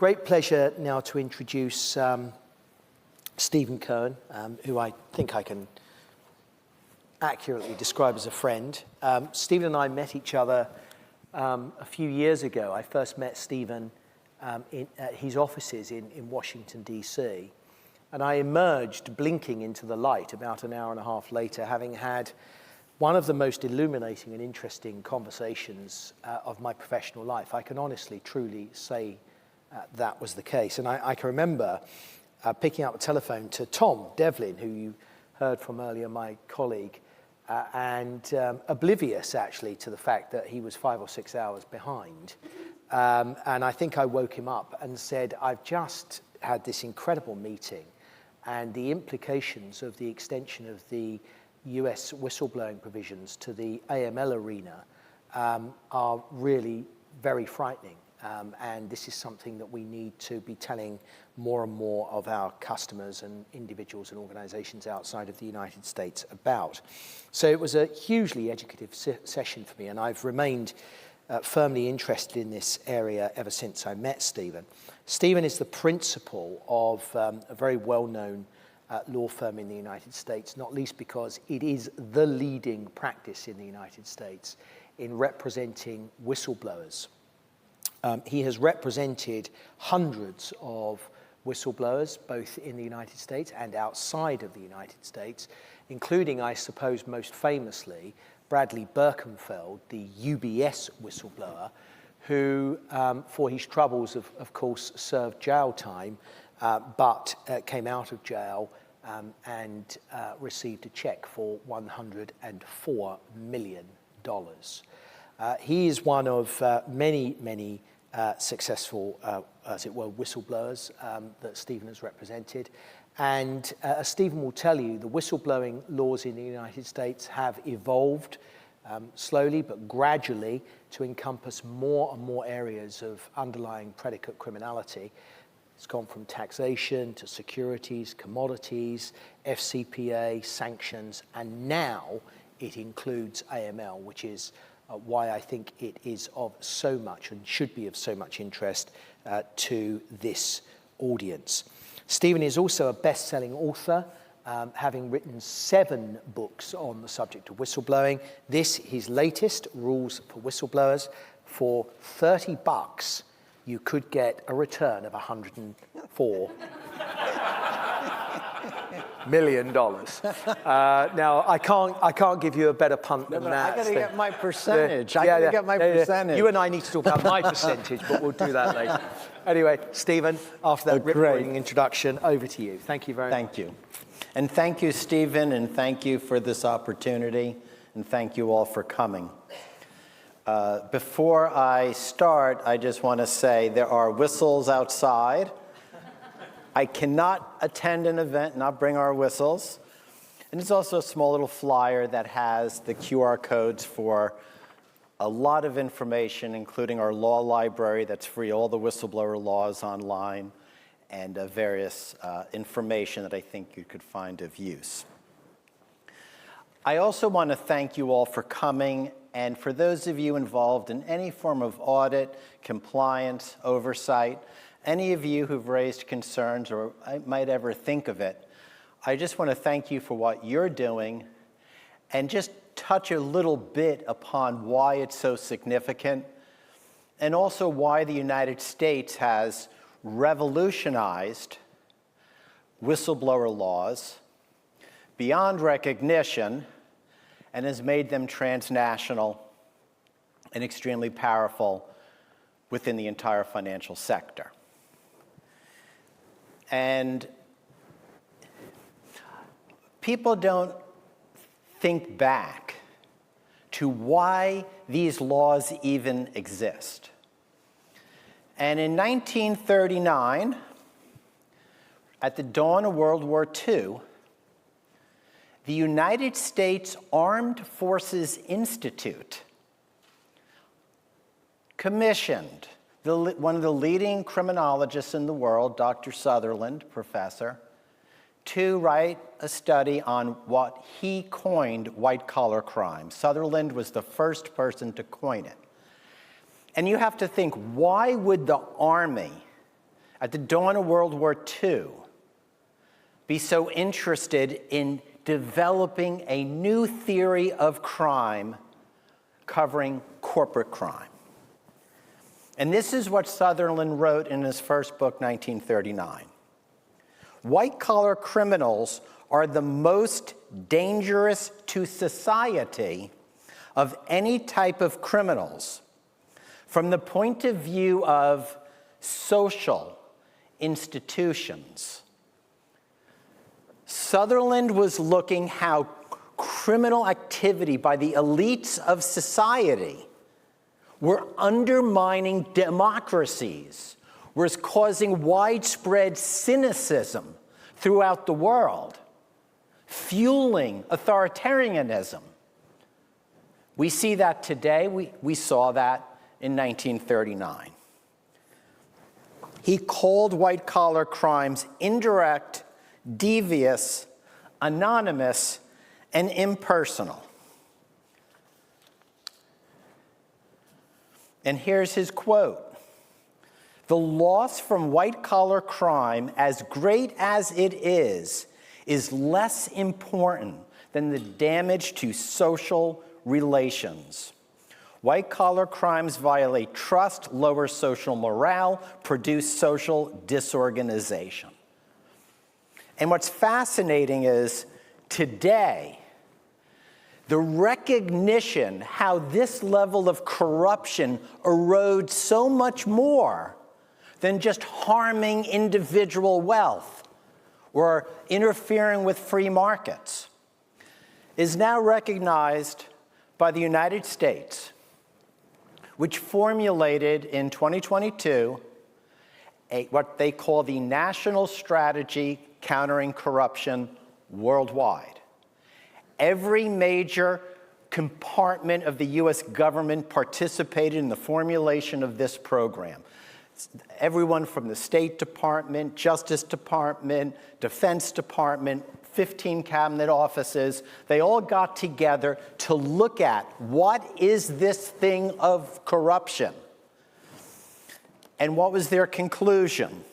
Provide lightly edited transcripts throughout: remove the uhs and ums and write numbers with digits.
Great pleasure now to introduce Stephen Kohn, who I think I can accurately describe as a friend. Stephen and I met each other a few years ago. I first met Stephen at his offices in Washington, D.C., and I emerged blinking into the light about an hour and a half later, having had one of the most illuminating and interesting conversations of my professional life. I can honestly, truly say that was the case. And I can remember picking up the telephone to Tom Devlin, who you heard from earlier, my colleague, and oblivious actually to the fact that he was 5 or 6 hours behind. And I think I woke him up and said, I've just had this incredible meeting, and the implications of the extension of the US whistleblowing provisions to the AML arena are really very frightening. And this is something that we need to be telling more and more of our customers and individuals and organizations outside of the United States about. So it was a hugely educative session for me, and I've remained firmly interested in this area ever since I met Stephen. Stephen is the principal of a very well-known law firm in the United States, not least because it is the leading practice in the United States in representing whistleblowers. He has represented hundreds of whistleblowers, both in the United States and outside of the United States, including, I suppose, most famously, Bradley Birkenfeld, the UBS whistleblower, who, for his troubles, of course, served jail time, but came out of jail and received a check for $104 million. He is one of many successful, as it were, whistleblowers that Stephen has represented. And as Stephen will tell you, the whistleblowing laws in the United States have evolved slowly but gradually to encompass more and more areas of underlying predicate criminality. It's gone from taxation to securities, commodities, FCPA, sanctions, and now it includes AML, which is why I think it is of so much and should be of so much interest to this audience. Stephen is also a best-selling author, having written 7 books on the subject of whistleblowing. This, his latest, Rules for Whistleblowers. For $30, you could get a return of $104 million. Now, I can't give you a better punt than that. I got to get my percentage. I got to get my percentage. You and I need to talk about my percentage, but we'll do that later. Anyway, Stephen, after that rip-roaring introduction, over to you. Thank you very much. Thank you. And thank you, Stephen, and thank you for this opportunity, and thank you all for coming. Before I start, I just want to say there are whistles outside. I cannot attend an event, not bring our whistles. And there's also a small little flyer that has the QR codes for a lot of information, including our law library that's free, all the whistleblower laws online, and various information that I think you could find of use. I also want to thank you all for coming, and for those of you involved in any form of audit, compliance, oversight, any of you who've raised concerns or might ever think of it, I just want to thank you for what you're doing and just touch a little bit upon why it's so significant and also why the United States has revolutionized whistleblower laws beyond recognition and has made them transnational and extremely powerful within the entire financial sector. And people don't think back to why these laws even exist. And in 1939, at the dawn of World War II, the United States Armed Forces Institute commissioned one of the leading criminologists in the world, Dr. Sutherland, professor, to write a study on what he coined white-collar crime. Sutherland was the first person to coin it. And you have to think, why would the Army at the dawn of World War II, be so interested in developing a new theory of crime covering corporate crime? And this is what Sutherland wrote in his first book, 1939. White-collar criminals are the most dangerous to society of any type of criminals from the point of view of social institutions. Sutherland was looking how criminal activity by the elites of society were undermining democracies, was causing widespread cynicism throughout the world, fueling authoritarianism. We see that today. We saw that in 1939. He called white-collar crimes indirect, devious, anonymous, and impersonal. And here's his quote. The loss from white-collar crime, as great as it is less important than the damage to social relations. White-collar crimes violate trust, lower social morale, produce social disorganization. And what's fascinating is today, the recognition how this level of corruption erodes so much more than just harming individual wealth or interfering with free markets is now recognized by the United States, which formulated in 2022 what they call the National Strategy Countering Corruption Worldwide. Every major compartment of the US government participated in the formulation of this program. Everyone from the State Department, Justice Department, Defense Department, 15 cabinet offices, they all got together to look at what is this thing of corruption. And what was their conclusion?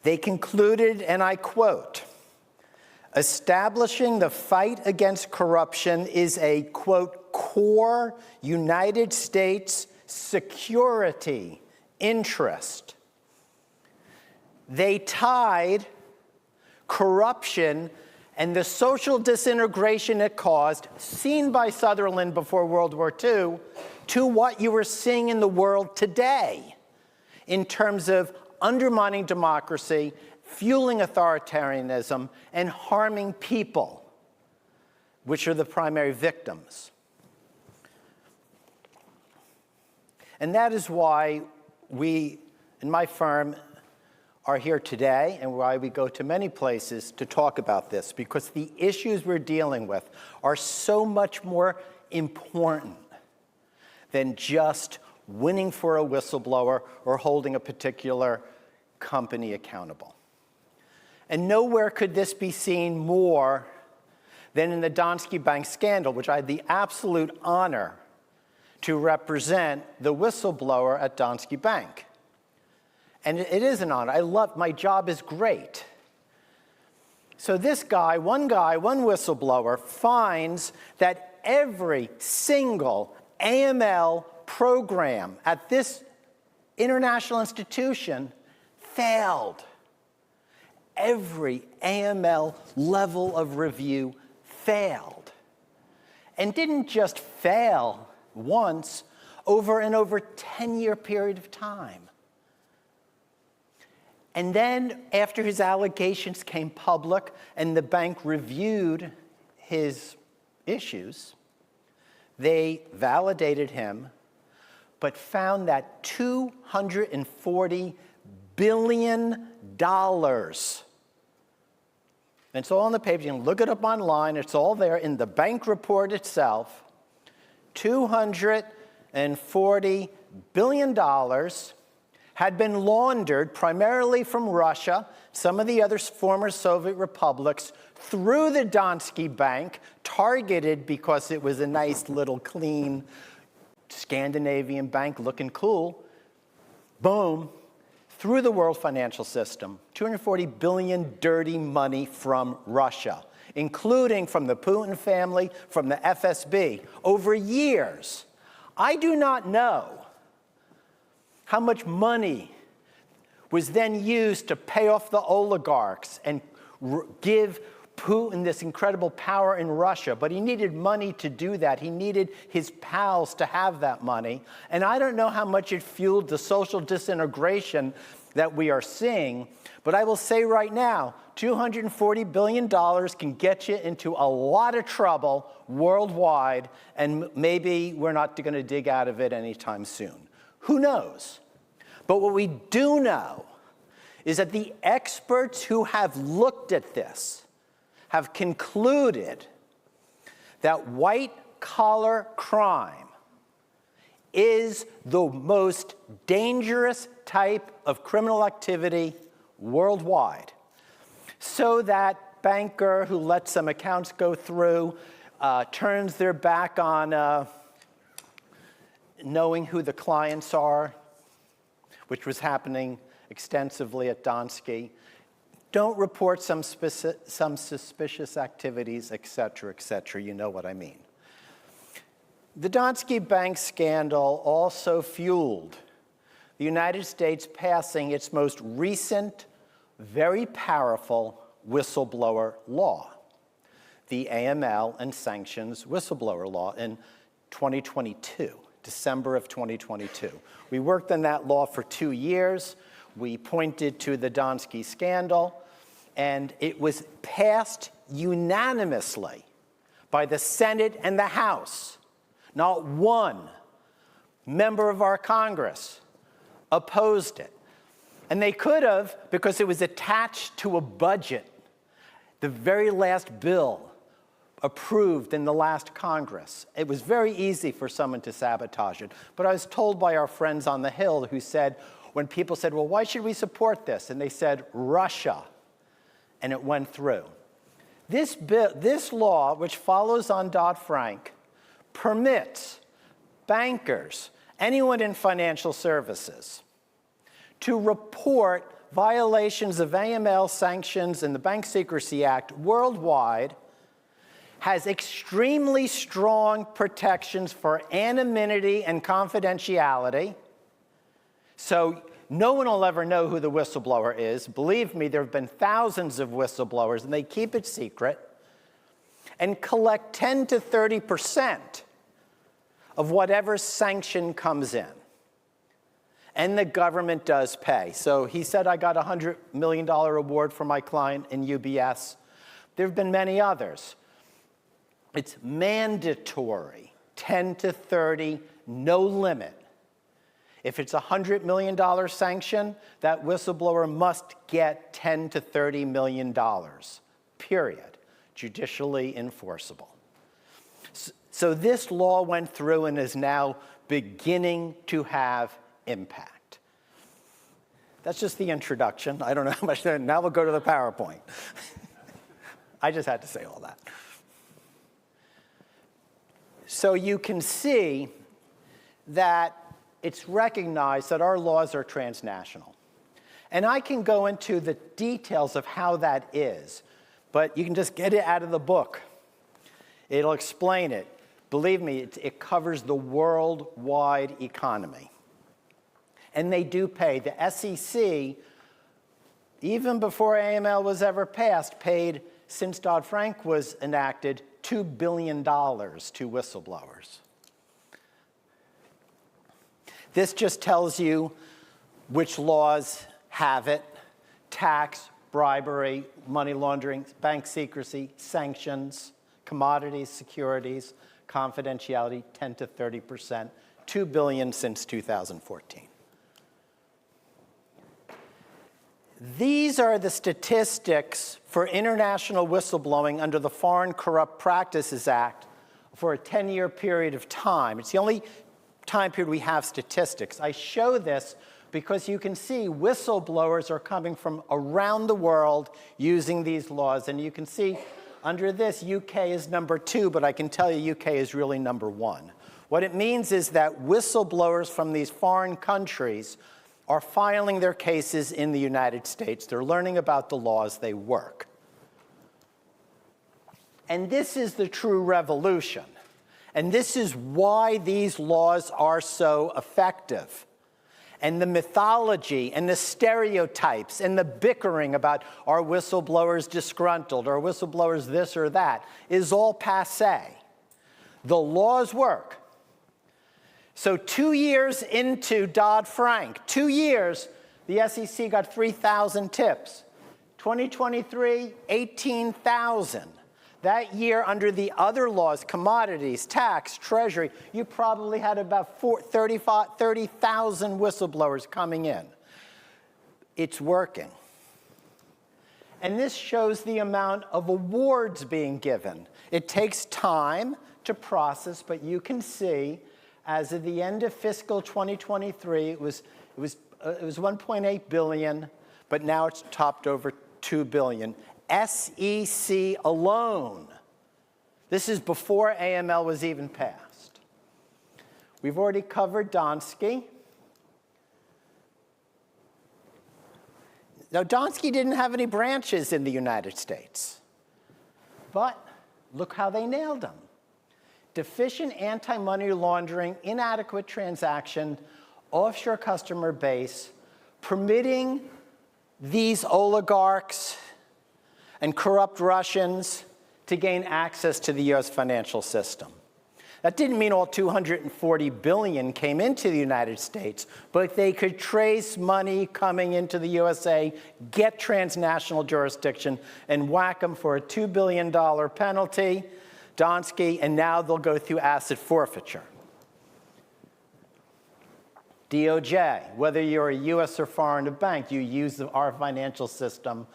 They concluded, and I quote, establishing the fight against corruption is a, quote, core United States security interest. They tied corruption and the social disintegration it caused, seen by Sutherland before World War II, to what you were seeing in the world today in terms of undermining democracy, fueling authoritarianism, and harming people, which are the primary victims. And that is why we, in my firm, are here today and why we go to many places to talk about this, because the issues we're dealing with are so much more important than just winning for a whistleblower or holding a particular company accountable. And nowhere could this be seen more than in the Danske Bank scandal, which I had the absolute honor to represent the whistleblower at Danske Bank. And it is an honor. My job is great. So this guy, one whistleblower, finds that every single AML program at this international institution failed. Every AML level of review failed. And didn't just fail once, over an over 10-year period of time. And then, after his allegations came public and the bank reviewed his issues, they validated him, but found that $240 billion, and it's all on the page, you can look it up online, it's all there in the bank report itself, $240 billion had been laundered primarily from Russia, some of the other former Soviet republics, through the Danske Bank, targeted because it was a nice little clean Scandinavian bank looking cool. Boom, through the world financial system, 240 billion dirty money from Russia, including from the Putin family, from the FSB, over years. I do not know how much money was then used to pay off the oligarchs and give Putin this incredible power in Russia, but he needed money to do that. He needed his pals to have that money. And I don't know how much it fueled the social disintegration that we are seeing, but I will say right now, $240 billion can get you into a lot of trouble worldwide, and maybe we're not going to dig out of it anytime soon. Who knows? But what we do know is that the experts who have looked at this have concluded that white-collar crime is the most dangerous type of criminal activity worldwide. So that banker who lets some accounts go through turns their back on knowing who the clients are, which was happening extensively at Danske. Don't report some suspicious activities, et cetera, you know what I mean. The Danske Bank scandal also fueled the United States passing its most recent, very powerful whistleblower law, the AML and Sanctions whistleblower law in 2022, December of 2022. We worked on that law for 2 years. We pointed to the Danske scandal, and it was passed unanimously by the Senate and the House. Not one member of our Congress opposed it. And they could have, because it was attached to a budget, the very last bill approved in the last Congress. It was very easy for someone to sabotage it. But I was told by our friends on the Hill who said, when people said, well, why should we support this? And they said, Russia. And it went through. This law, which follows on Dodd-Frank, permits bankers, anyone in financial services, to report violations of AML sanctions and the Bank Secrecy Act worldwide, has extremely strong protections for anonymity and confidentiality. So no one will ever know who the whistleblower is. Believe me, there have been thousands of whistleblowers, and they keep it secret, and collect 10 to 30% of whatever sanction comes in. And the government does pay. So he said, I got a $100 million award for my client in UBS. There have been many others. It's mandatory, 10 to 30, no limit. If it's a $100 million sanction, that whistleblower must get $10 to $30 million, period, judicially enforceable. So this law went through and is now beginning to have impact. That's just the introduction. I don't know how much, now we'll go to the PowerPoint. I just had to say all that. So you can see that it's recognized that our laws are transnational. And I can go into the details of how that is, but you can just get it out of the book. It'll explain it. Believe me, it covers the worldwide economy. And they do pay. The SEC, even before AML was ever passed, paid, since Dodd-Frank was enacted, $2 billion to whistleblowers. This just tells you which laws have it: tax, bribery, money laundering, bank secrecy, sanctions, commodities, securities, confidentiality, 10 to 30%, $2 billion since 2014. These are the statistics for international whistleblowing under the Foreign Corrupt Practices Act for a 10-year period of time. It's the only time period we have statistics. I show this because you can see whistleblowers are coming from around the world using these laws. And you can see under this, UK is number 2, but I can tell you UK is really number 1. What it means is that whistleblowers from these foreign countries are filing their cases in the United States. They're learning about the laws, they work. And this is the true revolution. And this is why these laws are so effective. And the mythology and the stereotypes and the bickering about are whistleblowers disgruntled, are whistleblowers this or that, is all passé. The laws work. So 2 years into Dodd-Frank, 2 years, the SEC got 3,000 tips. 2023, 18,000. That year, under the other laws, commodities, tax, treasury, you probably had about 30,000 whistleblowers coming in. It's working. And this shows the amount of awards being given. It takes time to process, but you can see, as of the end of fiscal 2023, it was 1.8 billion, but now it's topped over 2 billion. SEC alone. This is before AML was even passed. We've already covered Danske. Now, Danske didn't have any branches in the United States. But look how they nailed them. Deficient anti-money laundering, inadequate transaction, offshore customer base, permitting these oligarchs and corrupt Russians to gain access to the US financial system. That didn't mean all 240 billion came into the United States, but they could trace money coming into the USA, get transnational jurisdiction, and whack them for a $2 billion penalty, Danske, and now they'll go through asset forfeiture. DOJ, whether you're a US or foreign bank, you use our financial system.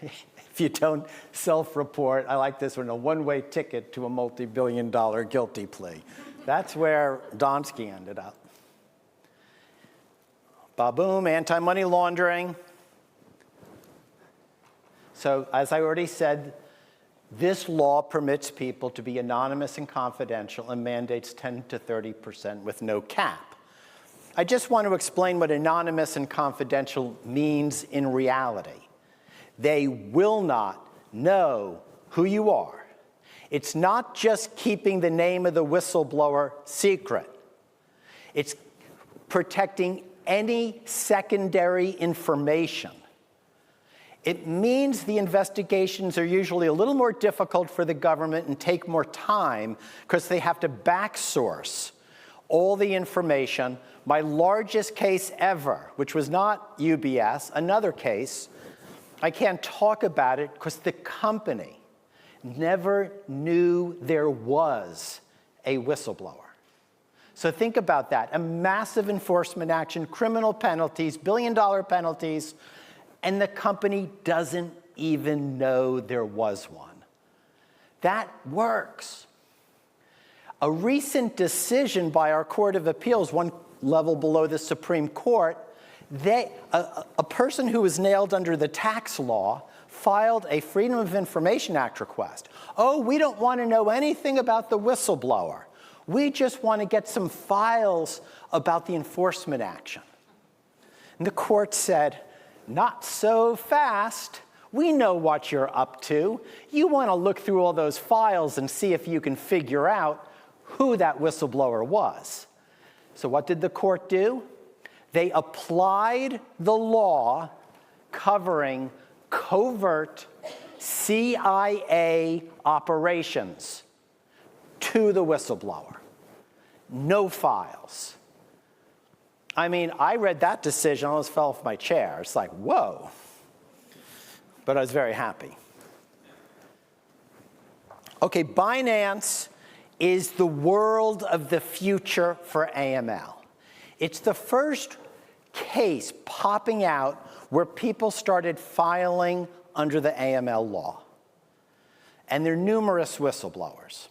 If you don't self-report, I like this one, a one-way ticket to a multi-billion-dollar guilty plea. That's where Danske ended up. Ba-boom, anti-money laundering. So as I already said, this law permits people to be anonymous and confidential and mandates 10 to 30% with no cap. I just want to explain what anonymous and confidential means in reality. They will not know who you are. It's not just keeping the name of the whistleblower secret. It's protecting any secondary information. It means the investigations are usually a little more difficult for the government and take more time because they have to backsource all the information. My largest case ever, which was not UBS, another case, I can't talk about it because the company never knew there was a whistleblower. So think about that. A massive enforcement action, criminal penalties, billion-dollar penalties, and the company doesn't even know there was one. That works. A recent decision by our Court of Appeals, one level below the Supreme Court, a person who was nailed under the tax law filed a Freedom of Information Act request. Oh, we don't want to know anything about the whistleblower. We just want to get some files about the enforcement action. And the court said, not so fast. We know what you're up to. You want to look through all those files and see if you can figure out who that whistleblower was. So what did the court do? They applied the law covering covert CIA operations to the whistleblower. No files. I mean, I read that decision, I almost fell off my chair. It's like, whoa. But I was very happy. Okay, Binance is the world of the future for AML. It's the first case popping out where people started filing under the AML law. And there are numerous whistleblowers.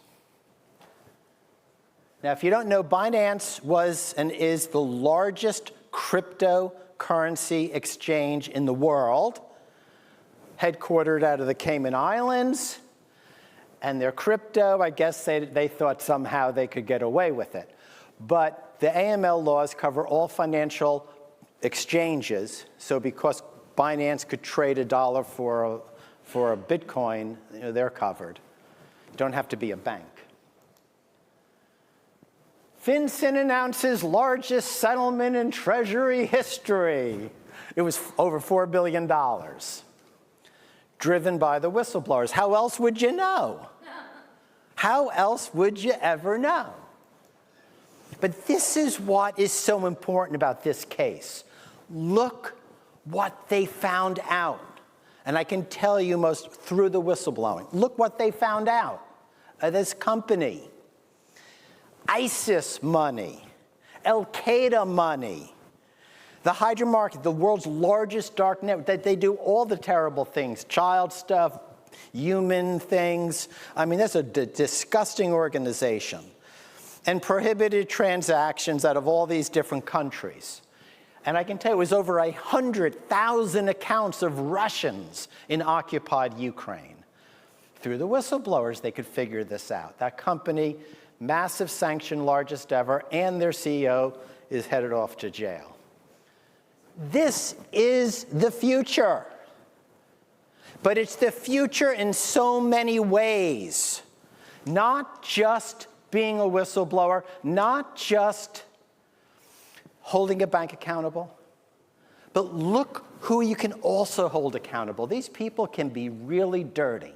Now, if you don't know, Binance was and is the largest cryptocurrency exchange in the world, headquartered out of the Cayman Islands. And their crypto, I guess they thought somehow they could get away with it. But the AML laws cover all financial exchanges. So because Binance could trade $1 for a Bitcoin, they're covered. You don't have to be a bank. FinCEN announces largest settlement in Treasury history. It was over $4 billion, driven by the whistleblowers. How else would you know? How else would you ever know? But this is what is so important about this case. Look what they found out. And I can tell you most through the whistleblowing. Look what they found out. This company, ISIS money, Al-Qaeda money, the Hydra Market, the world's largest dark network, that they do all the terrible things, child stuff, human things. I mean, that's a disgusting organization. And prohibited transactions out of all these different countries. And I can tell you, it was over 100,000 accounts of Russians in occupied Ukraine. Through the whistleblowers, they could figure this out. That company, massive sanction, largest ever, and their CEO is headed off to jail. This is the future. But it's the future in so many ways. Not just being a whistleblower, not just holding a bank accountable, but look who you can also hold accountable. These people can be really dirty.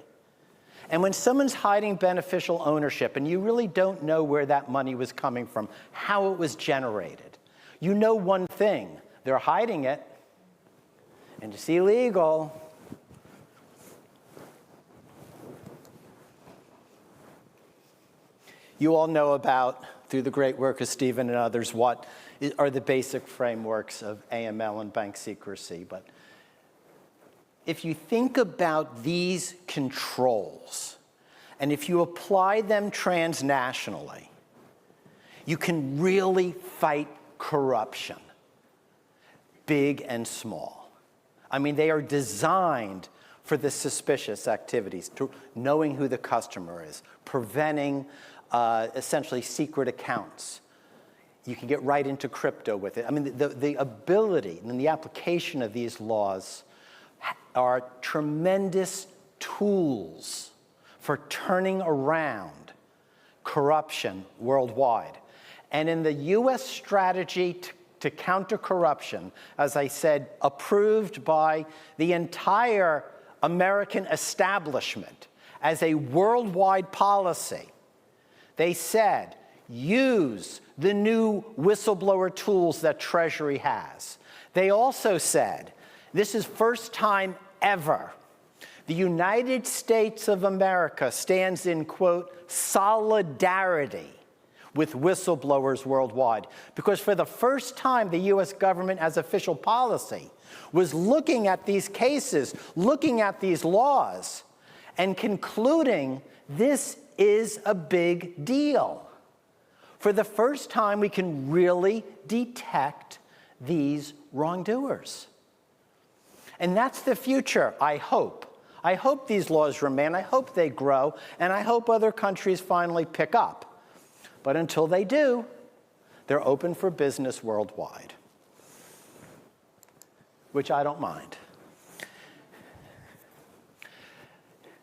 And when someone's hiding beneficial ownership and you really don't know where that money was coming from, how it was generated, you know one thing, they're hiding it, and it's illegal. You all know about, through the great work of Stephen and others, what are the basic frameworks of AML and bank secrecy. But if you think about these controls, and if you apply them transnationally, you can really fight corruption, big and small. I mean, they are designed for the suspicious activities, to knowing who the customer is, preventing essentially secret accounts. You can get right into crypto with it. I mean, the ability and the application of these laws are tremendous tools for turning around corruption worldwide. And in the US strategy to counter corruption, as I said, approved by the entire American establishment as a worldwide policy, they said, use the new whistleblower tools that Treasury has. They also said, this is first time ever the United States of America stands in, quote, solidarity with whistleblowers worldwide. Because for the first time, the US government, as official policy, was looking at these cases, looking at these laws, and concluding this is a big deal. For the first time, we can really detect these wrongdoers. And that's the future, I hope. I hope these laws remain, I hope they grow, and I hope other countries finally pick up. But until they do, they're open for business worldwide, which I don't mind.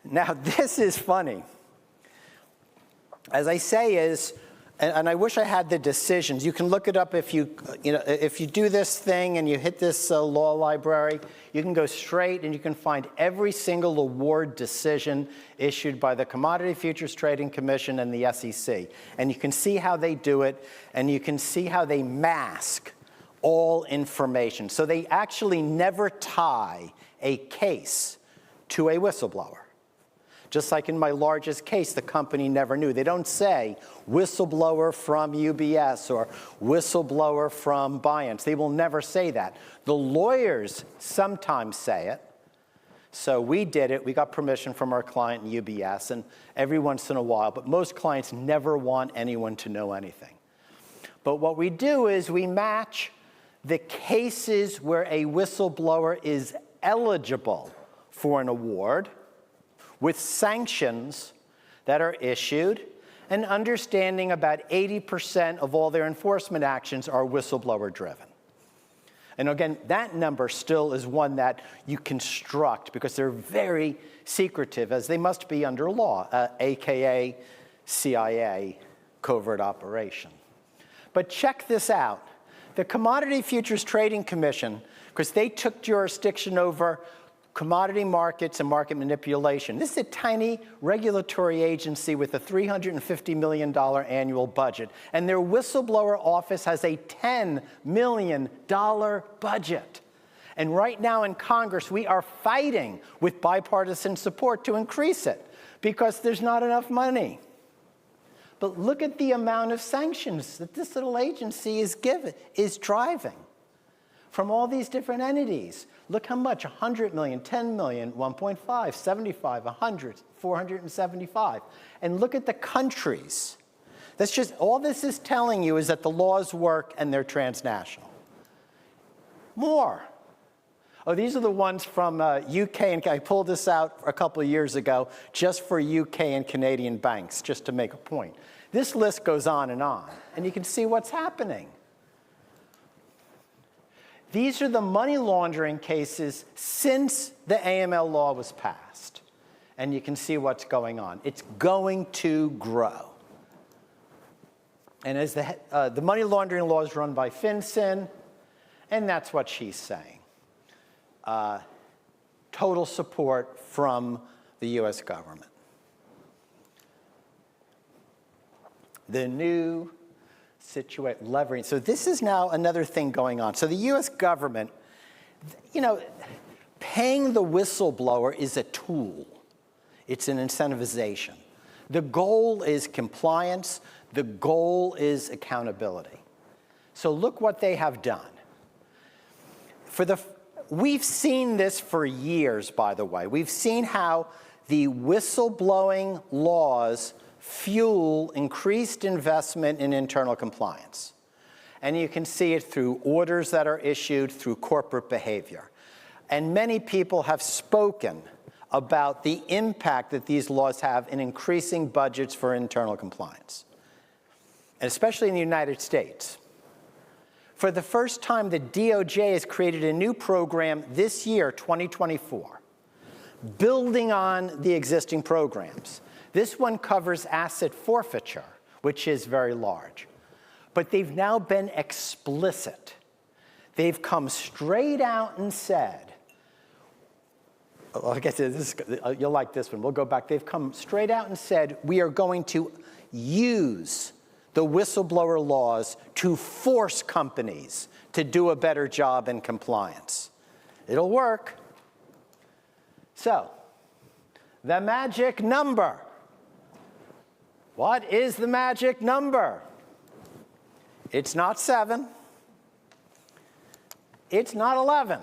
Now, this is funny. As I say is, and I wish I had the decisions. You can look it up if you do this thing and you hit this law library, you can go straight and you can find every single award decision issued by the Commodity Futures Trading Commission and the SEC. And you can see how they do it, and you can see how they mask all information. So they actually never tie a case to a whistleblower. Just like in my largest case, the company never knew. They don't say whistleblower from UBS or whistleblower from Binance. They will never say that. The lawyers sometimes say it. So we did it. We got permission from our client in UBS, and every once in a while. But most clients never want anyone to know anything. But what we do is we match the cases where a whistleblower is eligible for an award with sanctions that are issued, and understanding about 80% of all their enforcement actions are whistleblower driven. And again, that number still is one that you construct because they're very secretive, as they must be under law, AKA CIA covert operation. But check this out. The Commodity Futures Trading Commission, because they took jurisdiction over commodity markets and market manipulation. This is a tiny regulatory agency with a $350 million annual budget, and their whistleblower office has a $10 million budget. And right now in Congress, we are fighting with bipartisan support to increase it because there's not enough money. But look at the amount of sanctions that this little agency is driving from all these different entities. Look how much: 100 million, 10 million, 1.5, 75, 100, 475. And look at the countries. That's just, all this is telling you is that the laws work and they're transnational. More. Oh, these are the ones from UK, and I pulled this out a couple of years ago just for UK and Canadian banks, just to make a point. This list goes on, and you can see what's happening. These are the money laundering cases since the AML law was passed. And you can see what's going on. It's going to grow. And as the money laundering law is run by FinCEN, and that's what she's saying. Total support from the US government. The new situation, leveraging. So this is now another thing going on. So the US government, you know, paying the whistleblower is a tool. It's an incentivization. The goal is compliance. The goal is accountability. So look what they have done. We've seen this for years, by the way. We've seen how the whistleblowing laws fuel increased investment in internal compliance. And you can see it through orders that are issued, through corporate behavior. And many people have spoken about the impact that these laws have in increasing budgets for internal compliance, and especially in the United States. For the first time, the DOJ has created a new program this year, 2024, building on the existing programs. This one covers asset forfeiture, which is very large. But they've now been explicit. They've come straight out and said, I'll get to this, you'll like this one, we'll go back. They've come straight out and said, we are going to use the whistleblower laws to force companies to do a better job in compliance. It'll work. So, the magic number. What is the magic number? It's not 7. It's not 11.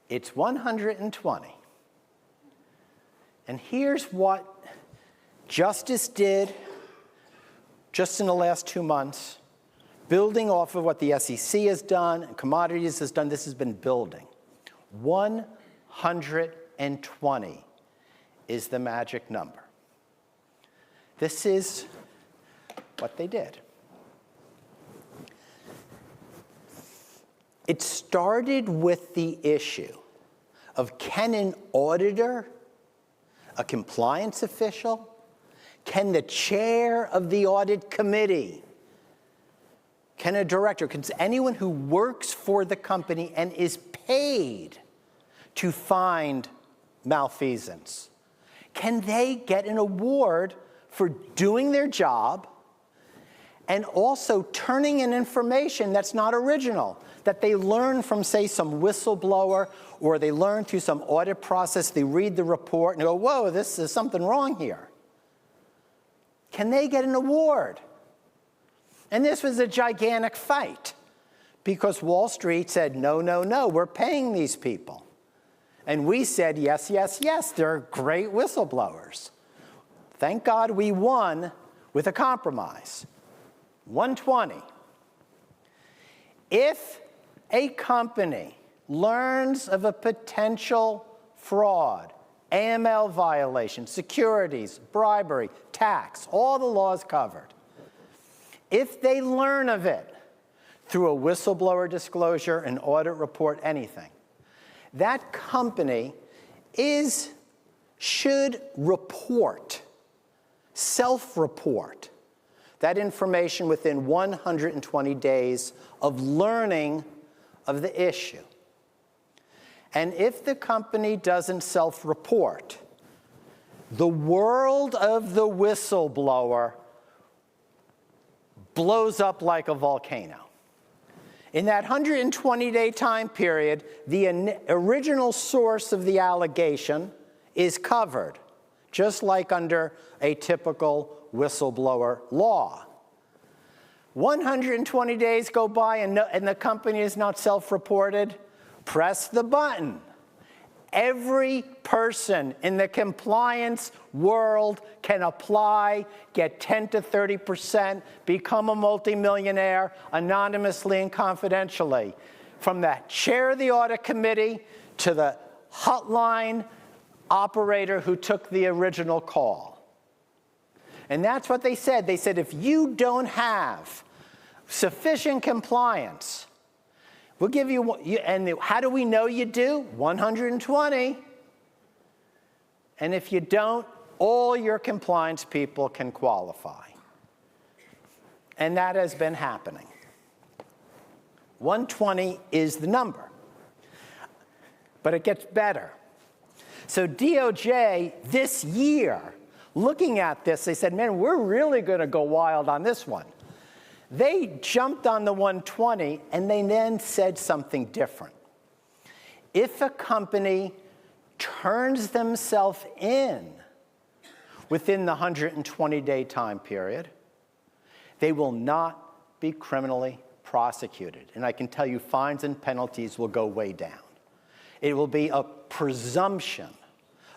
It's 120. And here's what Justice did just in the last 2 months, building off of what the SEC has done and Commodities has done. This has been building. 120 is the magic number. This is what they did. It started with the issue of, can an auditor, a compliance official, can the chair of the audit committee, can a director, can anyone who works for the company and is paid to find malfeasance, can they get an award for doing their job and also turning in information that's not original, that they learn from, say, some whistleblower, or they learn through some audit process, they read the report and go, whoa, this is something wrong here. Can they get an award? And this was a gigantic fight because Wall Street said, no, no, no, we're paying these people. And we said, yes, yes, yes, they're great whistleblowers. Thank God we won with a compromise. 120. If a company learns of a potential fraud, AML violation, securities, bribery, tax, all the laws covered, if they learn of it through a whistleblower disclosure, an audit report, anything, that company should report, self-report, that information within 120 days of learning of the issue. And if the company doesn't self-report, the world of the whistleblower blows up like a volcano. In that 120-day time period, the original source of the allegation is covered, just like under a typical whistleblower law. 120 days go by and the company is not self-reported, press the button. Every person in the compliance world can apply, get 10 to 30%, become a multimillionaire anonymously and confidentially. From the chair of the audit committee to the hotline operator who took the original call. And that's what they said. They said, if you don't have sufficient compliance, we'll give you, and how do we know you do? 120. And if you don't, all your compliance people can qualify. And that has been happening. 120 is the number. But it gets better. So DOJ this year, looking at this, they said, man, we're really going to go wild on this one. They jumped on the 120, and they then said something different. If a company turns themselves in within the 120-day time period, they will not be criminally prosecuted. And I can tell you fines and penalties will go way down. It will be a presumption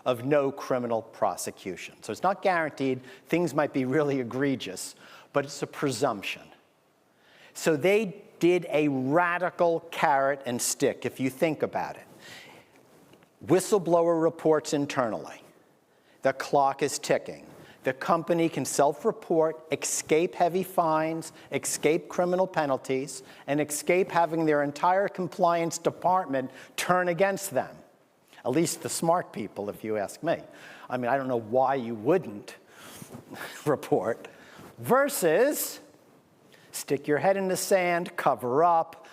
of no criminal prosecution. So it's not guaranteed. Things might be really egregious, but it's a presumption. So they did a radical carrot and stick, if you think about it. Whistleblower reports internally. The clock is ticking. The company can self-report, escape heavy fines, escape criminal penalties, and escape having their entire compliance department turn against them. At least the smart people, if you ask me. I mean, I don't know why you wouldn't report. Versus stick your head in the sand, cover up,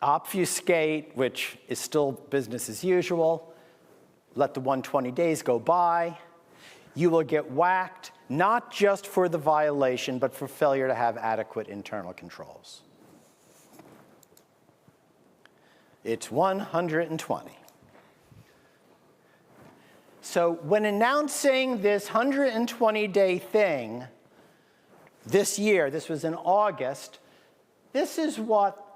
obfuscate, which is still business as usual, let the 120 days go by. You will get whacked, not just for the violation, but for failure to have adequate internal controls. It's 120. So when announcing this 120-day thing this year, this was in August, this is what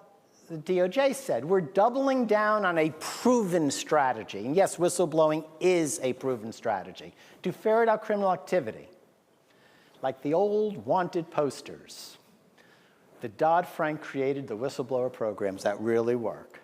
the DOJ said. We're doubling down on a proven strategy. And yes, whistleblowing is a proven strategy to ferret out criminal activity. Like the old wanted posters. The Dodd-Frank created the whistleblower programs that really work.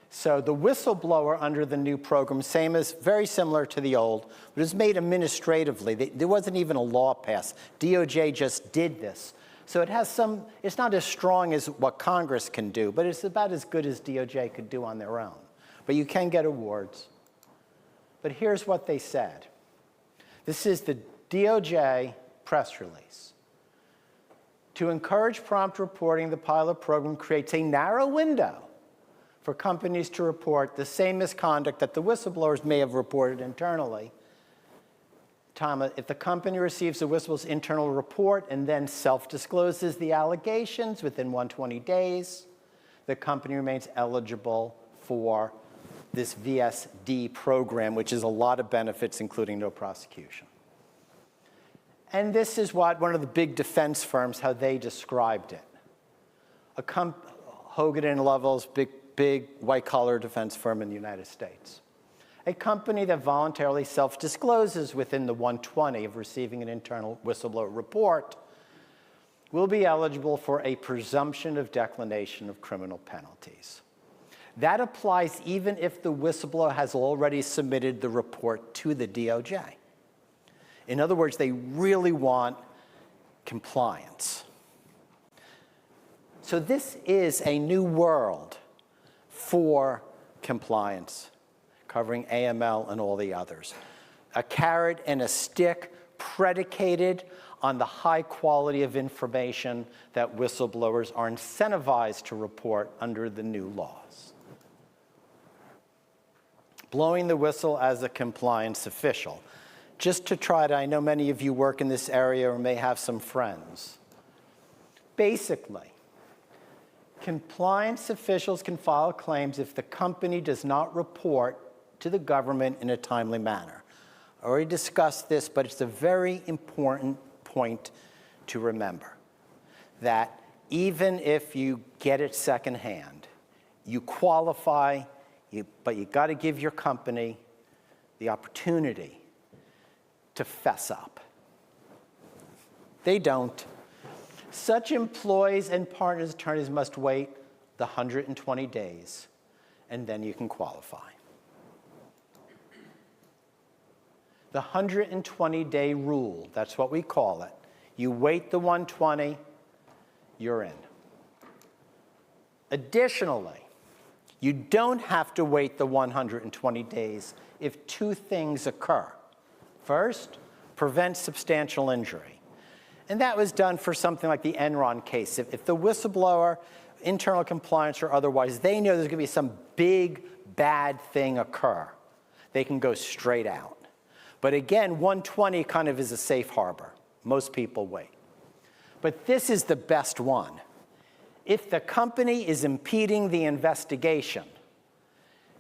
So the whistleblower under the new program, very similar to the old, but it was made administratively. There wasn't even a law passed. DOJ just did this. So it has it's not as strong as what Congress can do, but it's about as good as DOJ could do on their own. But you can get awards. But here's what they said. This is the DOJ press release. To encourage prompt reporting, the pilot program creates a narrow window for companies to report the same misconduct that the whistleblowers may have reported internally. If the company receives a whistleblower's internal report and then self-discloses the allegations within 120 days, the company remains eligible for this VSD program, which is a lot of benefits, including no prosecution. And this is what one of the big defense firms, how they described it. Hogan & Lovells, big white-collar defense firm in the United States. A company that voluntarily self-discloses within the 120 of receiving an internal whistleblower report will be eligible for a presumption of declination of criminal penalties. That applies even if the whistleblower has already submitted the report to the DOJ. In other words, they really want compliance. So this is a new world for compliance, covering AML and all the others. A carrot and a stick predicated on the high quality of information that whistleblowers are incentivized to report under the new laws. Blowing the whistle as a compliance official. Just to try to, I know many of you work in this area or may have some friends. Basically, compliance officials can file claims if the company does not report to the government in a timely manner. I already discussed this, but it's a very important point to remember, that even if you get it secondhand, you qualify, but you got to give your company the opportunity to fess up. They don't. Such employees and partners, attorneys must wait the 120 days, and then you can qualify. The 120-day rule, that's what we call it. You wait the 120, you're in. Additionally, you don't have to wait the 120 days if two things occur. First, prevent substantial injury. And that was done for something like the Enron case. If the whistleblower, internal compliance or otherwise, they know there's going to be some big, bad thing occur, they can go straight out. But again, 120 kind of is a safe harbor. Most people wait. But this is the best one. If the company is impeding the investigation,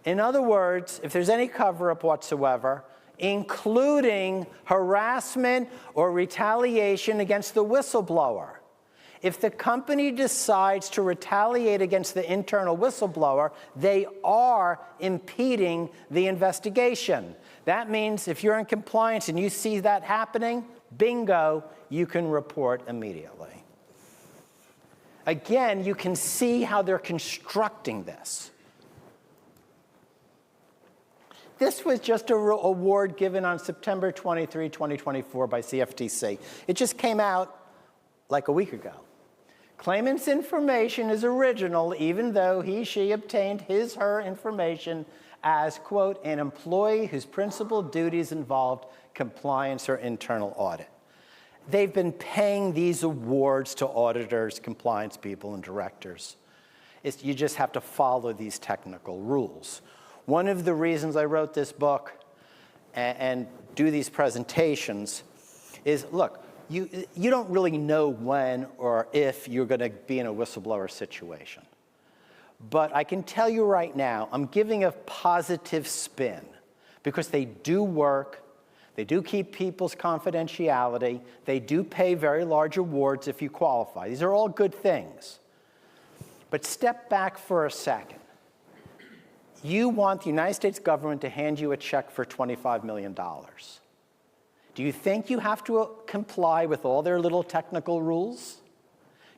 in other words, if there's any cover-up whatsoever, including harassment or retaliation against the whistleblower. If the company decides to retaliate against the internal whistleblower, they are impeding the investigation. That means if you're in compliance and you see that happening, bingo, you can report immediately. Again, you can see how they're constructing this. This was just an award given on September 23, 2024 by CFTC. It just came out like a week ago. Claimant's information is original even though he, she obtained his, her information as, quote, an employee whose principal duties involved compliance or internal audit. They've been paying these awards to auditors, compliance people, and directors. You just have to follow these technical rules. One of the reasons I wrote this book and do these presentations is, look, you don't really know when or if you're going to be in a whistleblower situation. But I can tell you right now, I'm giving a positive spin because they do work, they do keep people's confidentiality, they do pay very large awards if you qualify. These are all good things. But step back for a second. You want the United States government to hand you a check for $25 million. Do you think you have to comply with all their little technical rules?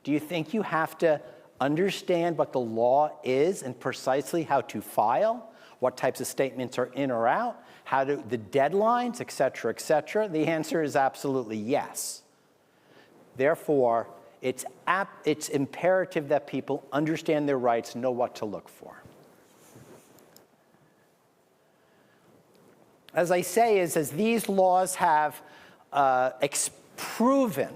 Do you think you have to understand what the law is and precisely how to file, what types of statements are in or out, the deadlines, et cetera, et cetera? The answer is absolutely yes. Therefore, it's imperative that people understand their rights, know what to look for. As I say, as these laws have proven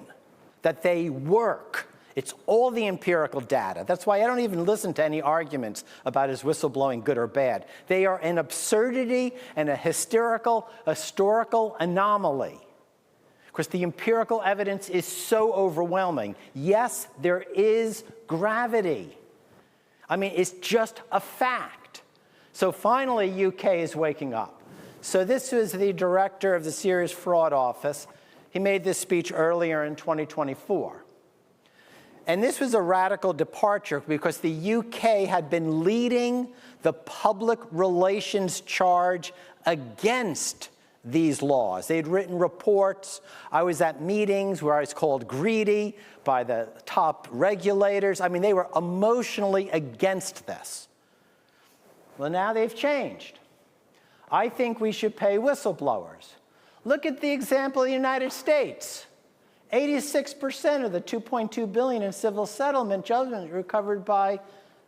that they work, it's all the empirical data. That's why I don't even listen to any arguments about is whistleblowing good or bad. They are an absurdity and a historical anomaly. Because the empirical evidence is so overwhelming. Yes, there is gravity. I mean, it's just a fact. So finally, UK is waking up. So this was the director of the Serious Fraud Office. He made this speech earlier in 2024. And this was a radical departure because the UK had been leading the public relations charge against these laws. They had written reports. I was at meetings where I was called greedy by the top regulators. I mean, they were emotionally against this. Well, now they've changed. I think we should pay whistleblowers. Look at the example of the United States. 86% of the $2.2 billion in civil settlement judgments recovered by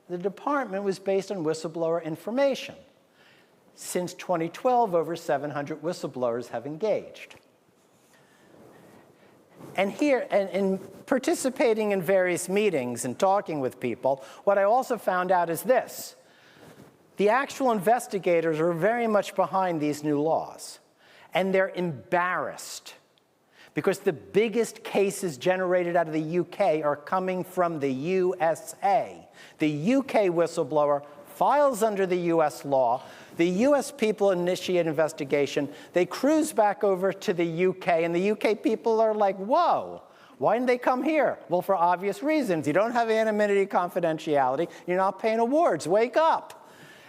the department was based on whistleblower information. Since 2012, over 700 whistleblowers have engaged. And here, and in participating in various meetings and talking with people, what I also found out is this. The actual investigators are very much behind these new laws. And they're embarrassed because the biggest cases generated out of the UK are coming from the USA. The UK whistleblower files under the US law. The US people initiate investigation. They cruise back over to the UK, and the UK people are like, whoa, why didn't they come here? Well, for obvious reasons. You don't have anonymity, confidentiality. You're not paying awards. Wake up.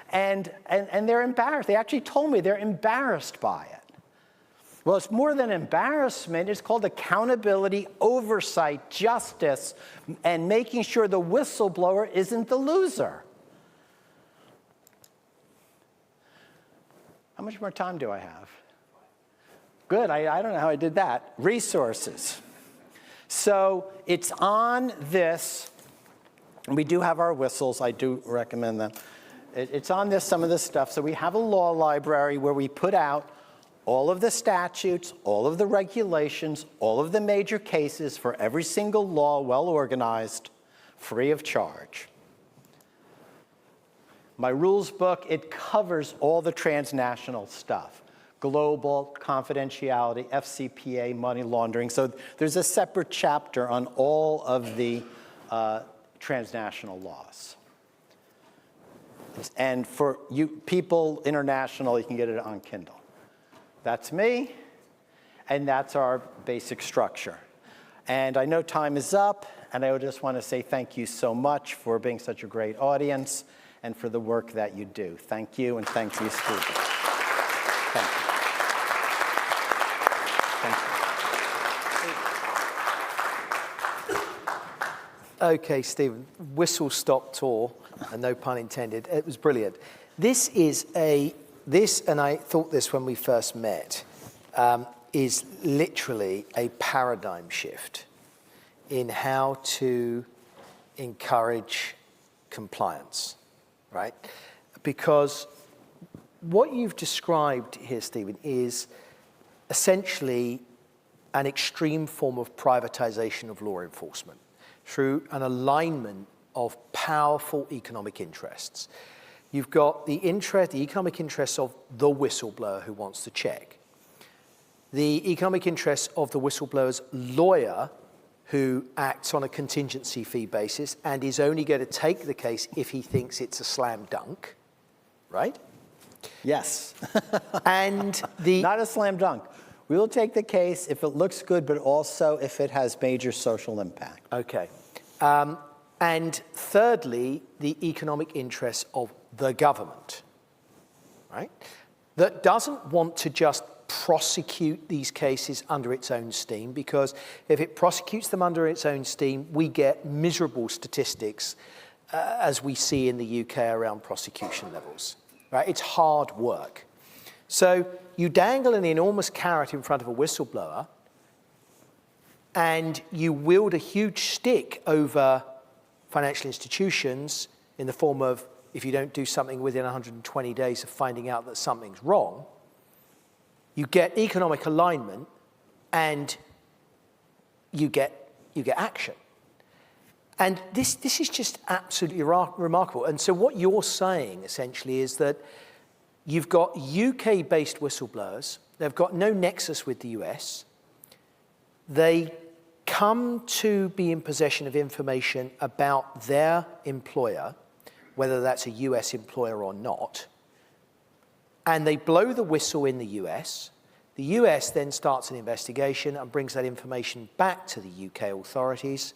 And they're embarrassed. They actually told me they're embarrassed by it. Well, it's more than embarrassment. It's called accountability, oversight, justice, and making sure the whistleblower isn't the loser. How much more time do I have? Good, I don't know how I did that. Resources. So it's on this, and we do have our whistles. I do recommend them. It's on this, some of this stuff. So we have a law library where we put out all of the statutes, all of the regulations, all of the major cases for every single law, well organized, free of charge. My rules book, it covers all the transnational stuff. Global, confidentiality, FCPA, money laundering. So there's a separate chapter on all of the transnational laws. And for you people international, you can get it on Kindle. That's me, and that's our basic structure. And I know time is up, and I just want to say thank you so much for being such a great audience and for the work that you do. Thank you, and thank you, Stephen. Thank you. Okay, Stephen, whistle-stop tour, and no pun intended. It was brilliant. This is and I thought this when we first met, is literally a paradigm shift in how to encourage compliance, right? Because what you've described here, Stephen, is essentially an extreme form of privatization of law enforcement through an alignment of powerful economic interests. You've got the economic interests of the whistleblower who wants to check, the economic interests of the whistleblower's lawyer who acts on a contingency fee basis and is only going to take the case if he thinks it's a slam dunk, right? Yes. And Not a slam dunk. We will take the case if it looks good, but also if it has major social impact. Okay. And thirdly, the economic interests of the government, right? That doesn't want to just prosecute these cases under its own steam, because if it prosecutes them under its own steam, we get miserable statistics as we see in the UK around prosecution levels, right? It's hard work. So you dangle an enormous carrot in front of a whistleblower and you wield a huge stick over financial institutions in the form of, if you don't do something within 120 days of finding out that something's wrong, you get economic alignment and you get action. And this is just absolutely remarkable. And so what you're saying essentially is that you've got UK-based whistleblowers, they've got no nexus with the US, they come to be in possession of information about their employer, whether that's a US employer or not, and they blow the whistle in the US. The US then starts an investigation and brings that information back to the UK authorities,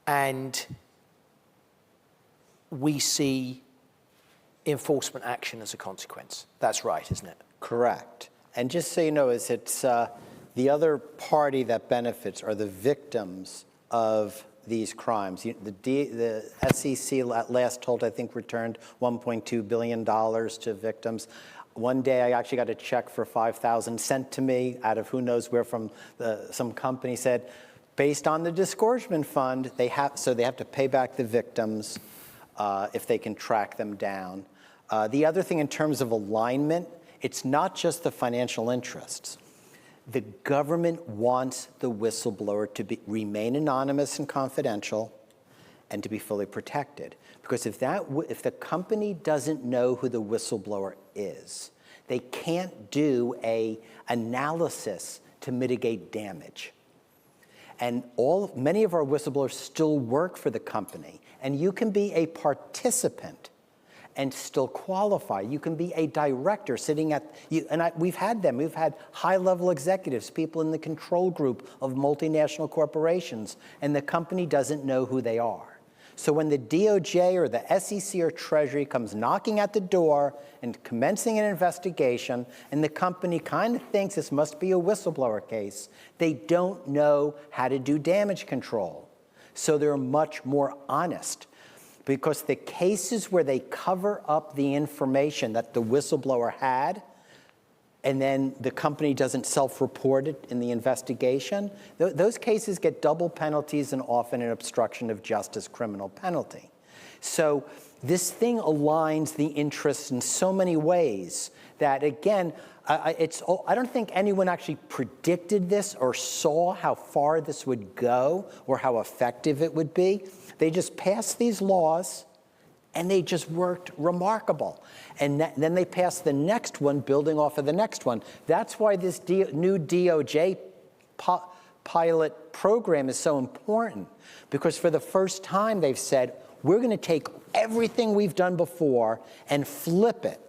and we see enforcement action as a consequence. That's right, isn't it? Correct. And just so you know, it's the other party that benefits are the victims of these crimes. The SEC at last told, I think, returned $1.2 billion to victims. One day I actually got a check for $5,000 sent to me out of who knows where from some company said, based on the disgorgement fund, they have to pay back the victims if they can track them down. The other thing in terms of alignment, it's not just the financial interests. The government wants the whistleblower to remain anonymous and confidential and to be fully protected. Because if the company doesn't know who the whistleblower is, they can't do an analysis to mitigate damage. And many of our whistleblowers still work for the company. And you can be a participant and still qualify. You can be a director sitting we've had them. We've had high-level executives, people in the control group of multinational corporations, and the company doesn't know who they are. So when the DOJ or the SEC or Treasury comes knocking at the door and commencing an investigation, and the company kind of thinks this must be a whistleblower case, they don't know how to do damage control. So they're much more honest. Because the cases where they cover up the information that the whistleblower had, and then the company doesn't self-report it in the investigation, those cases get double penalties and often an obstruction of justice criminal penalty. So this thing aligns the interests in so many ways that, again, I don't think anyone actually predicted this or saw how far this would go or how effective it would be. They just passed these laws, and they just worked remarkable. And then they passed the next one, building off of the next one. That's why this new DOJ pilot program is so important, because for the first time they've said, we're going to take everything we've done before and flip it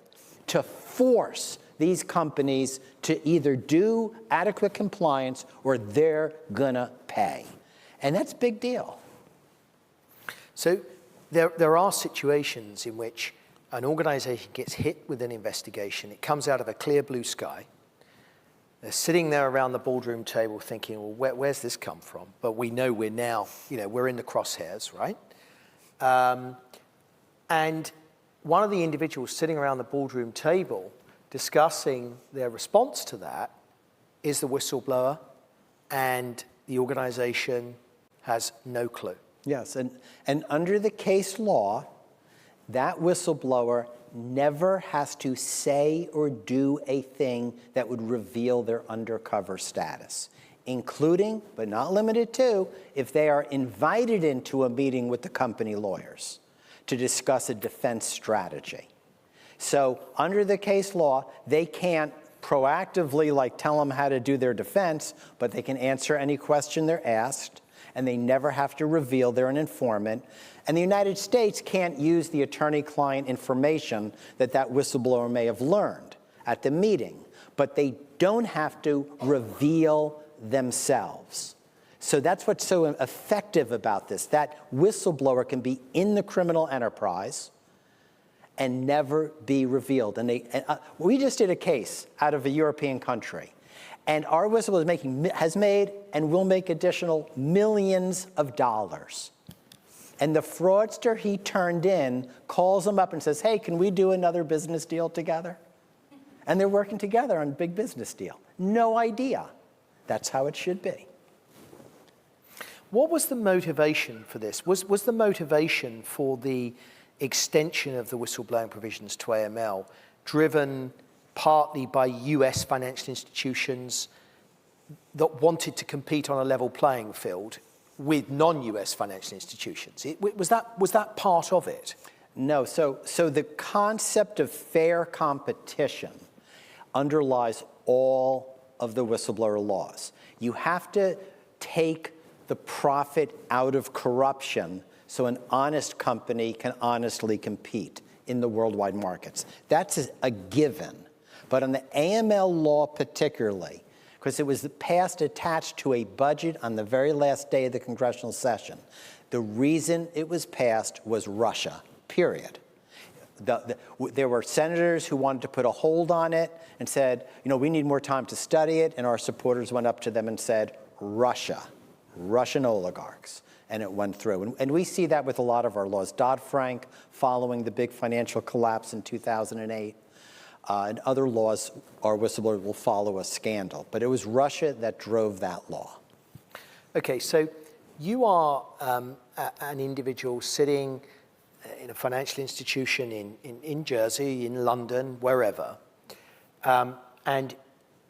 to force these companies to either do adequate compliance or they're going to pay. And that's a big deal. So there are situations in which an organization gets hit with an investigation. It comes out of a clear blue sky. They're sitting there around the boardroom table thinking, well, where's this come from? But we know we're now, we're in the crosshairs, right? And one of the individuals sitting around the boardroom table discussing their response to that is the whistleblower, and the organization has no clue. Yes, and under the case law, that whistleblower never has to say or do a thing that would reveal their undercover status, including, but not limited to, if they are invited into a meeting with the company lawyers to discuss a defense strategy. So under the case law, they can't proactively tell them how to do their defense, but they can answer any question they're asked, and they never have to reveal they're an informant. And the United States can't use the attorney-client information that whistleblower may have learned at the meeting, but they don't have to reveal themselves. So that's what's so effective about this. That whistleblower can be in the criminal enterprise and never be revealed. And we just did a case out of a European country. And our whistleblower has made and will make additional millions of dollars. And the fraudster he turned in calls him up and says, hey, can we do another business deal together? And they're working together on a big business deal. No idea. That's how it should be. What was the motivation for this? Was the motivation for the extension of the whistleblowing provisions to AML driven partly by US financial institutions that wanted to compete on a level playing field with non-US financial institutions? Was that part of it? No, so the concept of fair competition underlies all of the whistleblower laws. You have to take the profit out of corruption so an honest company can honestly compete in the worldwide markets. That's a given. But on the AML law particularly, because it was passed attached to a budget on the very last day of the congressional session, the reason it was passed was Russia, period. There were senators who wanted to put a hold on it and said, we need more time to study it, and our supporters went up to them and said, Russia, Russian oligarchs, and it went through. And we see that with a lot of our laws. Dodd-Frank, following the big financial collapse in 2008, and other laws, our whistleblower will follow a scandal. But it was Russia that drove that law. Okay, so you are an individual sitting in a financial institution in Jersey, in London, wherever, and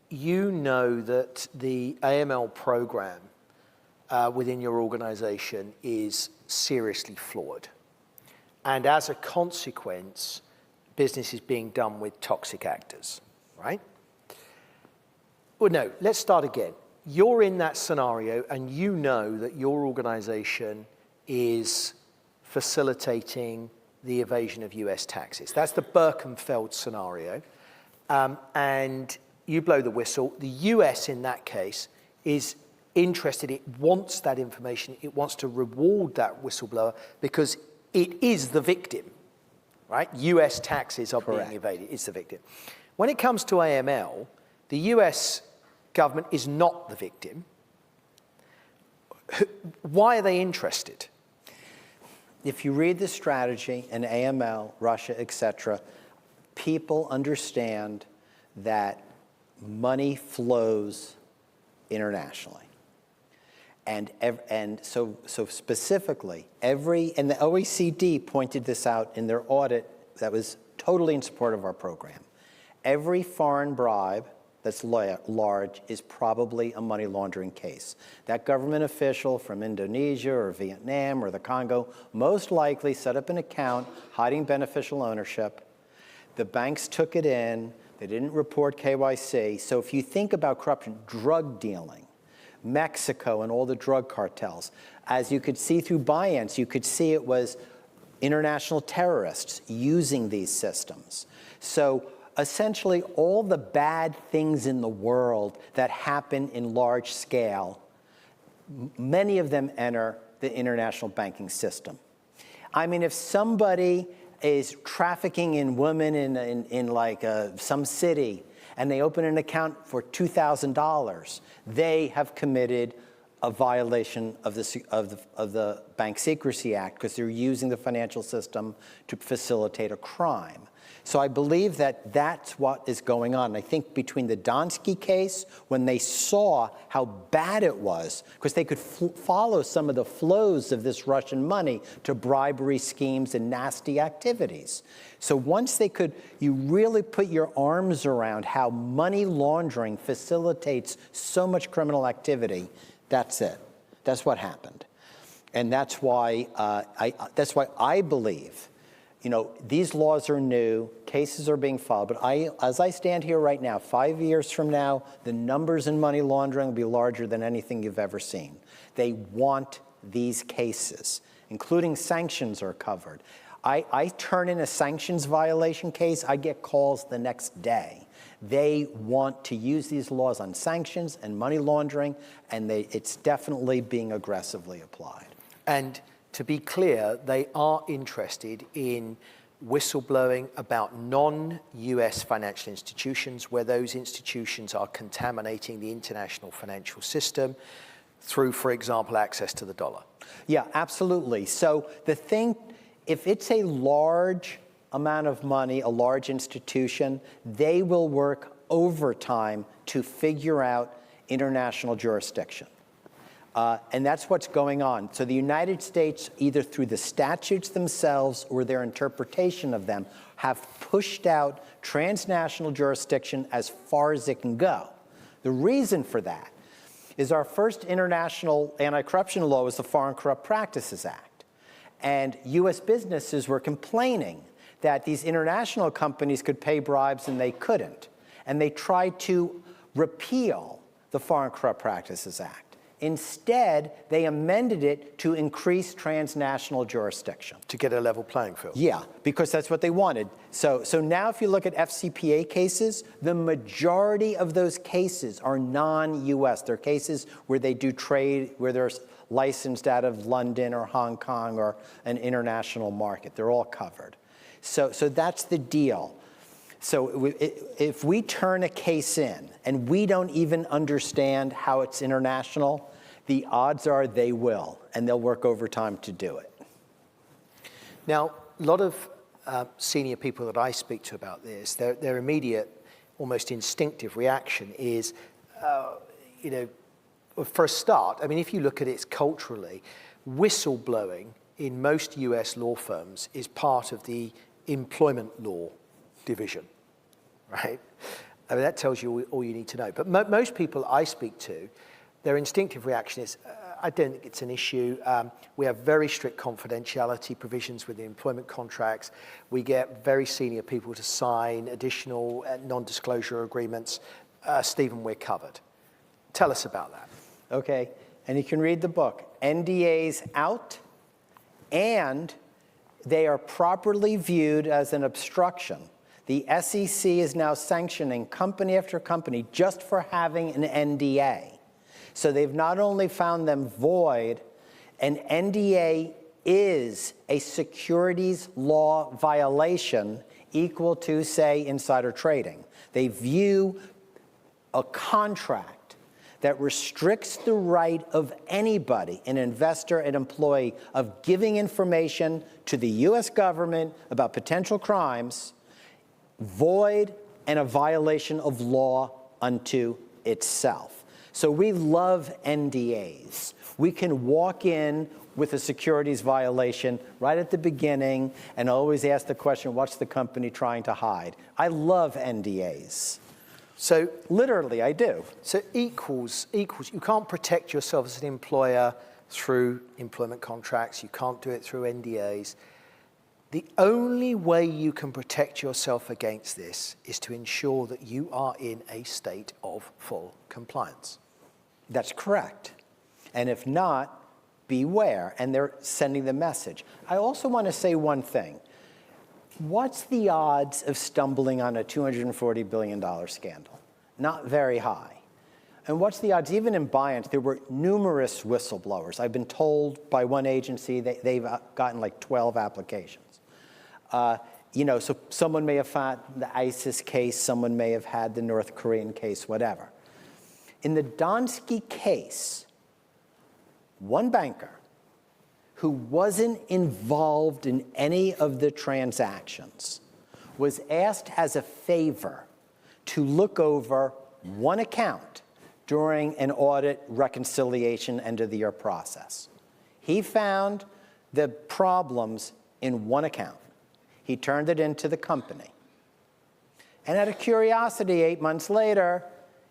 you know that the AML program within your organization is seriously flawed. And as a consequence, business is being done with toxic actors, right? Well, no, let's start again. You're in that scenario and you know that your organization is facilitating the evasion of US taxes. That's the Birkenfeld scenario. And you blow the whistle. The US in that case is interested, it wants that information, it wants to reward that whistleblower because it is the victim, right? US taxes are being evaded, it's the victim. When it comes to AML, the US government is not the victim. Why are they interested? If you read the strategy in AML, Russia, et cetera, people understand that money flows internationally. And so specifically, and the OECD pointed this out in their audit that was totally in support of our program. Every foreign bribe that's large is probably a money laundering case. That government official from Indonesia or Vietnam or the Congo most likely set up an account hiding beneficial ownership. The banks took it in. They didn't report KYC. So if you think about corruption, drug dealing, Mexico and all the drug cartels, as you could see through Bayance, you could see it was international terrorists using these systems. So essentially all the bad things in the world that happen in large scale, many of them enter the international banking system. I mean, if somebody is trafficking in women in like some city and they open an account for $2,000, they have committed a violation of the Bank Secrecy Act because they're using the financial system to facilitate a crime. So I believe that that's what is going on. I think between the Danske case, when they saw how bad it was, because they could follow some of the flows of this Russian money to bribery schemes and nasty activities. So once they could, you really put your arms around how money laundering facilitates so much criminal activity, that's it. That's what happened. And that's why I believe, you know, these laws are new, cases are being filed, but as I stand here right now, 5 years from now, the numbers in money laundering will be larger than anything you've ever seen. They want these cases, including sanctions are covered. I turn in a sanctions violation case, I get calls the next day. They want to use these laws on sanctions and money laundering, and it's definitely being aggressively applied. And to be clear, they are interested in whistleblowing about non-US financial institutions where those institutions are contaminating the international financial system through, for example, access to the dollar. Yeah, absolutely. So the thing, if it's a large amount of money, a large institution, they will work overtime to figure out international jurisdiction. And that's what's going on. So the United States, either through the statutes themselves or their interpretation of them, have pushed out transnational jurisdiction as far as it can go. The reason for that is our first international anti-corruption law was the Foreign Corrupt Practices Act. And US businesses were complaining that these international companies could pay bribes and they couldn't. And they tried to repeal the Foreign Corrupt Practices Act. Instead, they amended it to increase transnational jurisdiction. To get a level playing field. Yeah, because that's what they wanted. So now if you look at FCPA cases, the majority of those cases are non-US. They're cases where they do trade, where they're licensed out of London or Hong Kong or an international market. They're all covered. So that's the deal. So if we turn a case in and we don't even understand how it's international, the odds are they will, and they'll work overtime to do it. Now, a lot of senior people that I speak to about this, their immediate, almost instinctive reaction is, for a start, I mean, if you look at it culturally, whistleblowing in most US law firms is part of the employment law division, right? I mean, that tells you all you need to know. But most people I speak to, their instinctive reaction is, I don't think it's an issue. We have very strict confidentiality provisions with the employment contracts. We get very senior people to sign additional non-disclosure agreements. Stephen, we're covered. Tell us about that. Okay, and you can read the book. NDAs out, and they are properly viewed as an obstruction. The SEC is now sanctioning company after company just for having an NDA. So they've not only found them void, an NDA is a securities law violation equal to, say, insider trading. They view a contract that restricts the right of anybody, an investor, an employee, of giving information to the US government about potential crimes, void and a violation of law unto itself. So we love NDAs. We can walk in with a securities violation right at the beginning and always ask the question, what's the company trying to hide? I love NDAs. So literally, I do. So equals. You can't protect yourself as an employer through employment contracts. You can't do it through NDAs. The only way you can protect yourself against this is to ensure that you are in a state of full compliance. That's correct. And if not, beware. And they're sending the message. I also want to say one thing. What's the odds of stumbling on a $240 billion scandal? Not very high. And what's the odds? Even in Bryant, there were numerous whistleblowers. I've been told by one agency that they've gotten like 12 applications. So someone may have found the ISIS case, someone may have had the North Korean case, whatever. In the Danske case, one banker who wasn't involved in any of the transactions was asked as a favor to look over one account during an audit reconciliation end of the year process. He found the problems in one account. He turned it into the company. And out of curiosity, 8 months later,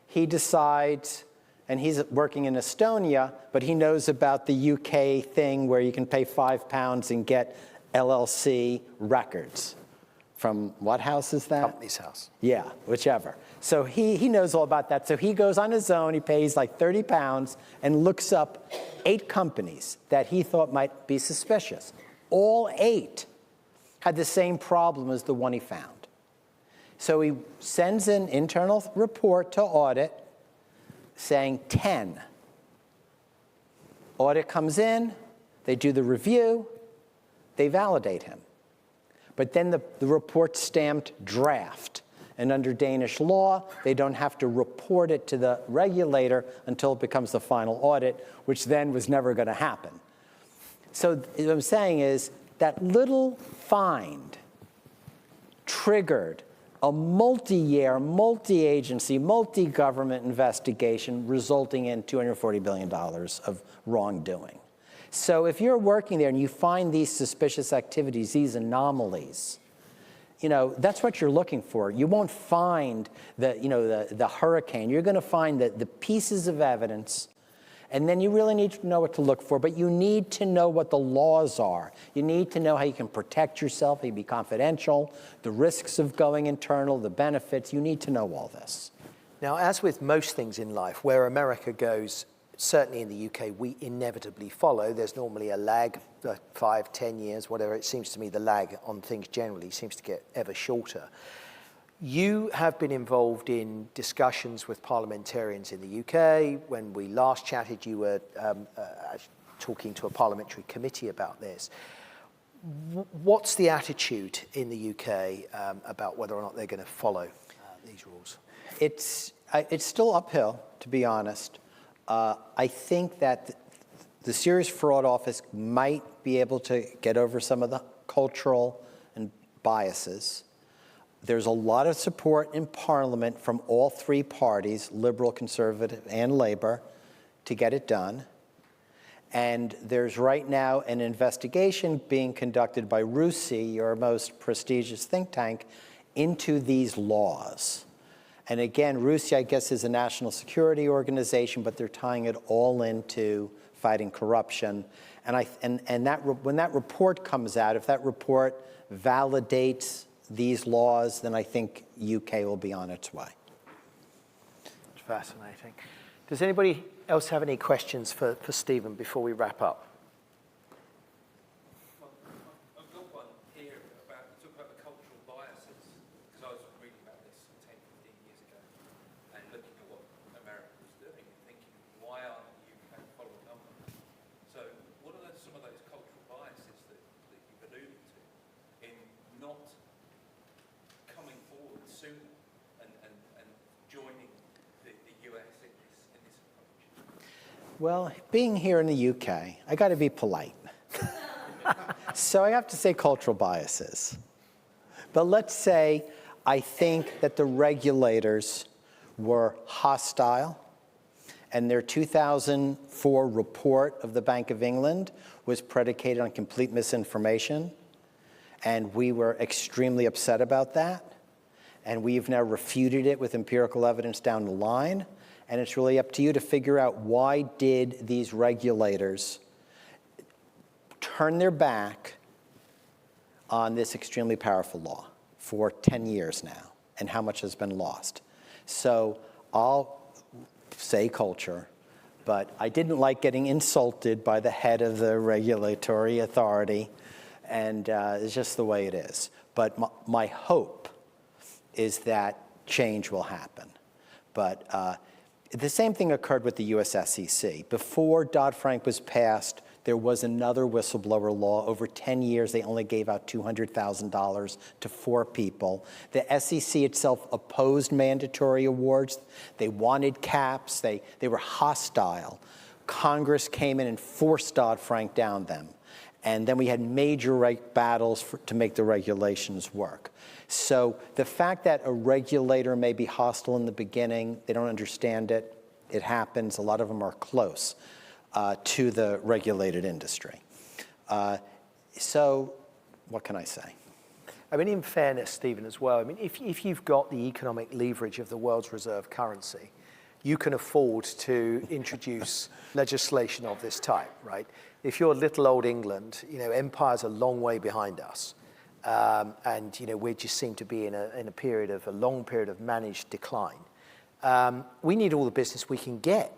he decides, and he's working in Estonia, but he knows about the UK thing where you can pay £5 and get LLC records. From what house is that? Company's house. Yeah, whichever. So he knows all about that. So he goes on his own, he pays like £30 and looks up 8 companies that he thought might be suspicious. All 8 had the same problem as the one he found. So he sends an internal report to audit saying 10. Audit comes in, they do the review, they validate him. But then the report's stamped draft. And under Danish law, they don't have to report it to the regulator until it becomes the final audit, which then was never going to happen. So what I'm saying is that little find triggered a multi-year, multi-agency, multi-government investigation resulting in $240 billion of wrongdoing. So if you're working there and you find these suspicious activities, these anomalies, that's what you're looking for. You won't find the hurricane. You're going to find the pieces of evidence, and then you really need to know what to look for. But you need to know what the laws are. You need to know how you can protect yourself, how you can be confidential, the risks of going internal, the benefits. You need to know all this. Now, as with most things in life, where America goes, certainly in the UK, we inevitably follow. There's normally a lag, 5, 10 years, whatever. It seems to me the lag on things generally seems to get ever shorter. You have been involved in discussions with parliamentarians in the UK. When we last chatted, you were talking to a parliamentary committee about this. What's the attitude in the UK about whether or not they're going to follow these rules? It's still uphill, to be honest. I think that the Serious Fraud Office might be able to get over some of the cultural and biases. There's a lot of support in Parliament from all three parties, Liberal, Conservative, and Labour, to get it done. And there's right now an investigation being conducted by RUSI, your most prestigious think tank, into these laws. And again, RUSI, I guess, is a national security organization, but they're tying it all into fighting corruption. And when that report comes out, if that report validates these laws, then I think UK will be on its way. It's fascinating. Does anybody else have any questions for Stephen before we wrap up? I've got one here about, talk about the cultural biases, because I was reading about this 10, 15 years ago, and looking at what America was doing and thinking, why aren't the UK following up on that? So what are some of those cultural biases that you've alluded to in not coming forward sooner and joining the US in this approach? Well, being here in the UK, I got to be polite. So I have to say cultural biases. But let's say I think that the regulators were hostile, and their 2004 report of the Bank of England was predicated on complete misinformation, and we were extremely upset about that. And we've now refuted it with empirical evidence down the line. And it's really up to you to figure out, why did these regulators turn their back on this extremely powerful law for 10 years now, and how much has been lost? So I'll say culture, but I didn't like getting insulted by the head of the regulatory authority, and it's just the way it is. But my hope is that change will happen. But the same thing occurred with the US SEC. Before Dodd-Frank was passed, there was another whistleblower law. Over 10 years, they only gave out $200,000 to 4 people. The SEC itself opposed mandatory awards. They wanted caps. They were hostile. Congress came in and forced Dodd-Frank down them. And then we had major battles to make the regulations work. So the fact that a regulator may be hostile in the beginning, they don't understand it, it happens. A lot of them are close to the regulated industry. So what can I say? I mean, in fairness, Stephen, as well, I mean, if you've got the economic leverage of the world's reserve currency, you can afford to introduce legislation of this type, right? If you're little old England, empire's a long way behind us. And we just seem to be in a long period of managed decline. We need all the business we can get.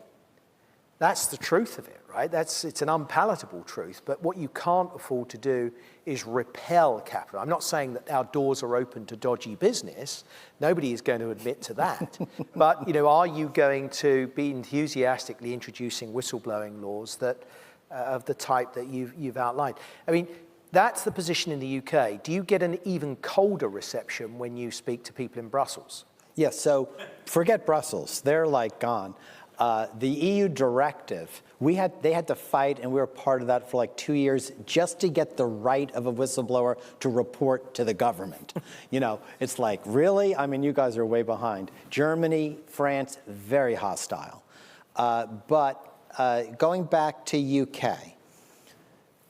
That's the truth of it, right? It's an unpalatable truth, but what you can't afford to do is repel capital. I'm not saying that our doors are open to dodgy business. Nobody is going to admit to that. But are you going to be enthusiastically introducing whistleblowing laws that of the type that you've outlined? I mean, that's the position in the UK. Do you get an even colder reception when you speak to people in Brussels? Yes, so forget Brussels. They're like gone. The EU directive, they had to fight, and we were part of that for like 2 years just to get the right of a whistleblower to report to the government. It's like, really? I mean, you guys are way behind. Germany, France, very hostile. But going back to UK,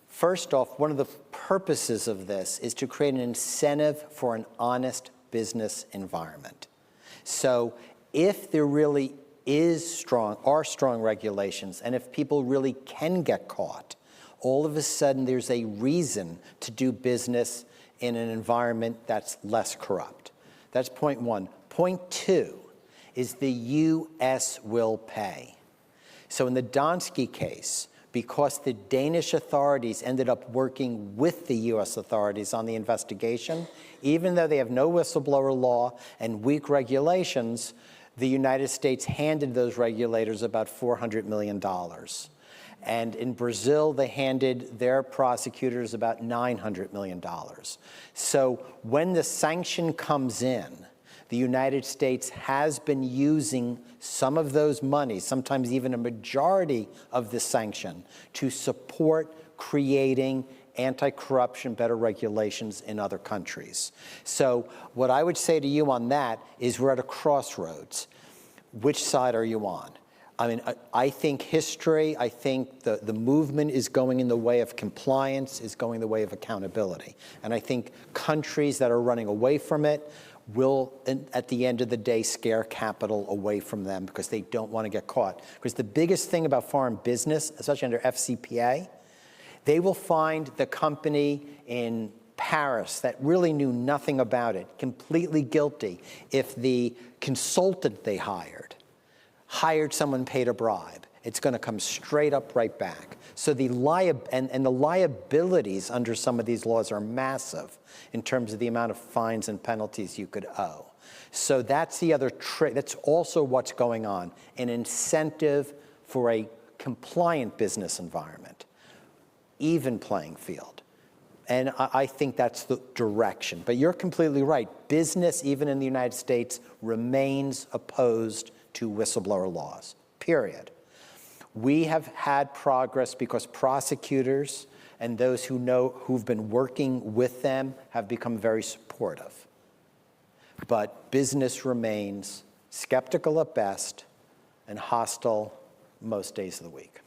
first off, one of the purposes of this is to create an incentive for an honest business environment. So if there really are strong regulations, and if people really can get caught, all of a sudden there's a reason to do business in an environment that's less corrupt. That's point one. Point two is the US will pay. So in the Danske case, because the Danish authorities ended up working with the US authorities on the investigation, even though they have no whistleblower law and weak regulations, the United States handed those regulators about $400 million. And in Brazil, they handed their prosecutors about $900 million. So when the sanction comes in, the United States has been using some of those monies, sometimes even a majority of the sanction, to support creating anti-corruption, better regulations in other countries. So what I would say to you on that is we're at a crossroads. Which side are you on? I mean, I think history, I think the movement is going in the way of compliance, is going the way of accountability. And I think countries that are running away from it will, at the end of the day, scare capital away from them because they don't want to get caught. Because the biggest thing about foreign business, especially under FCPA, they will find the company in Paris that really knew nothing about it, completely guilty, if the consultant they hired someone paid a bribe. It's going to come straight up right back. So the liabilities under some of these laws are massive in terms of the amount of fines and penalties you could owe. So that's the other trick. That's also what's going on, an incentive for a compliant business environment, even playing field. And I think that's the direction. But you're completely right. Business, even in the United States, remains opposed to whistleblower laws, period. We have had progress because prosecutors and those who've been working with them have become very supportive. But business remains skeptical at best and hostile most days of the week.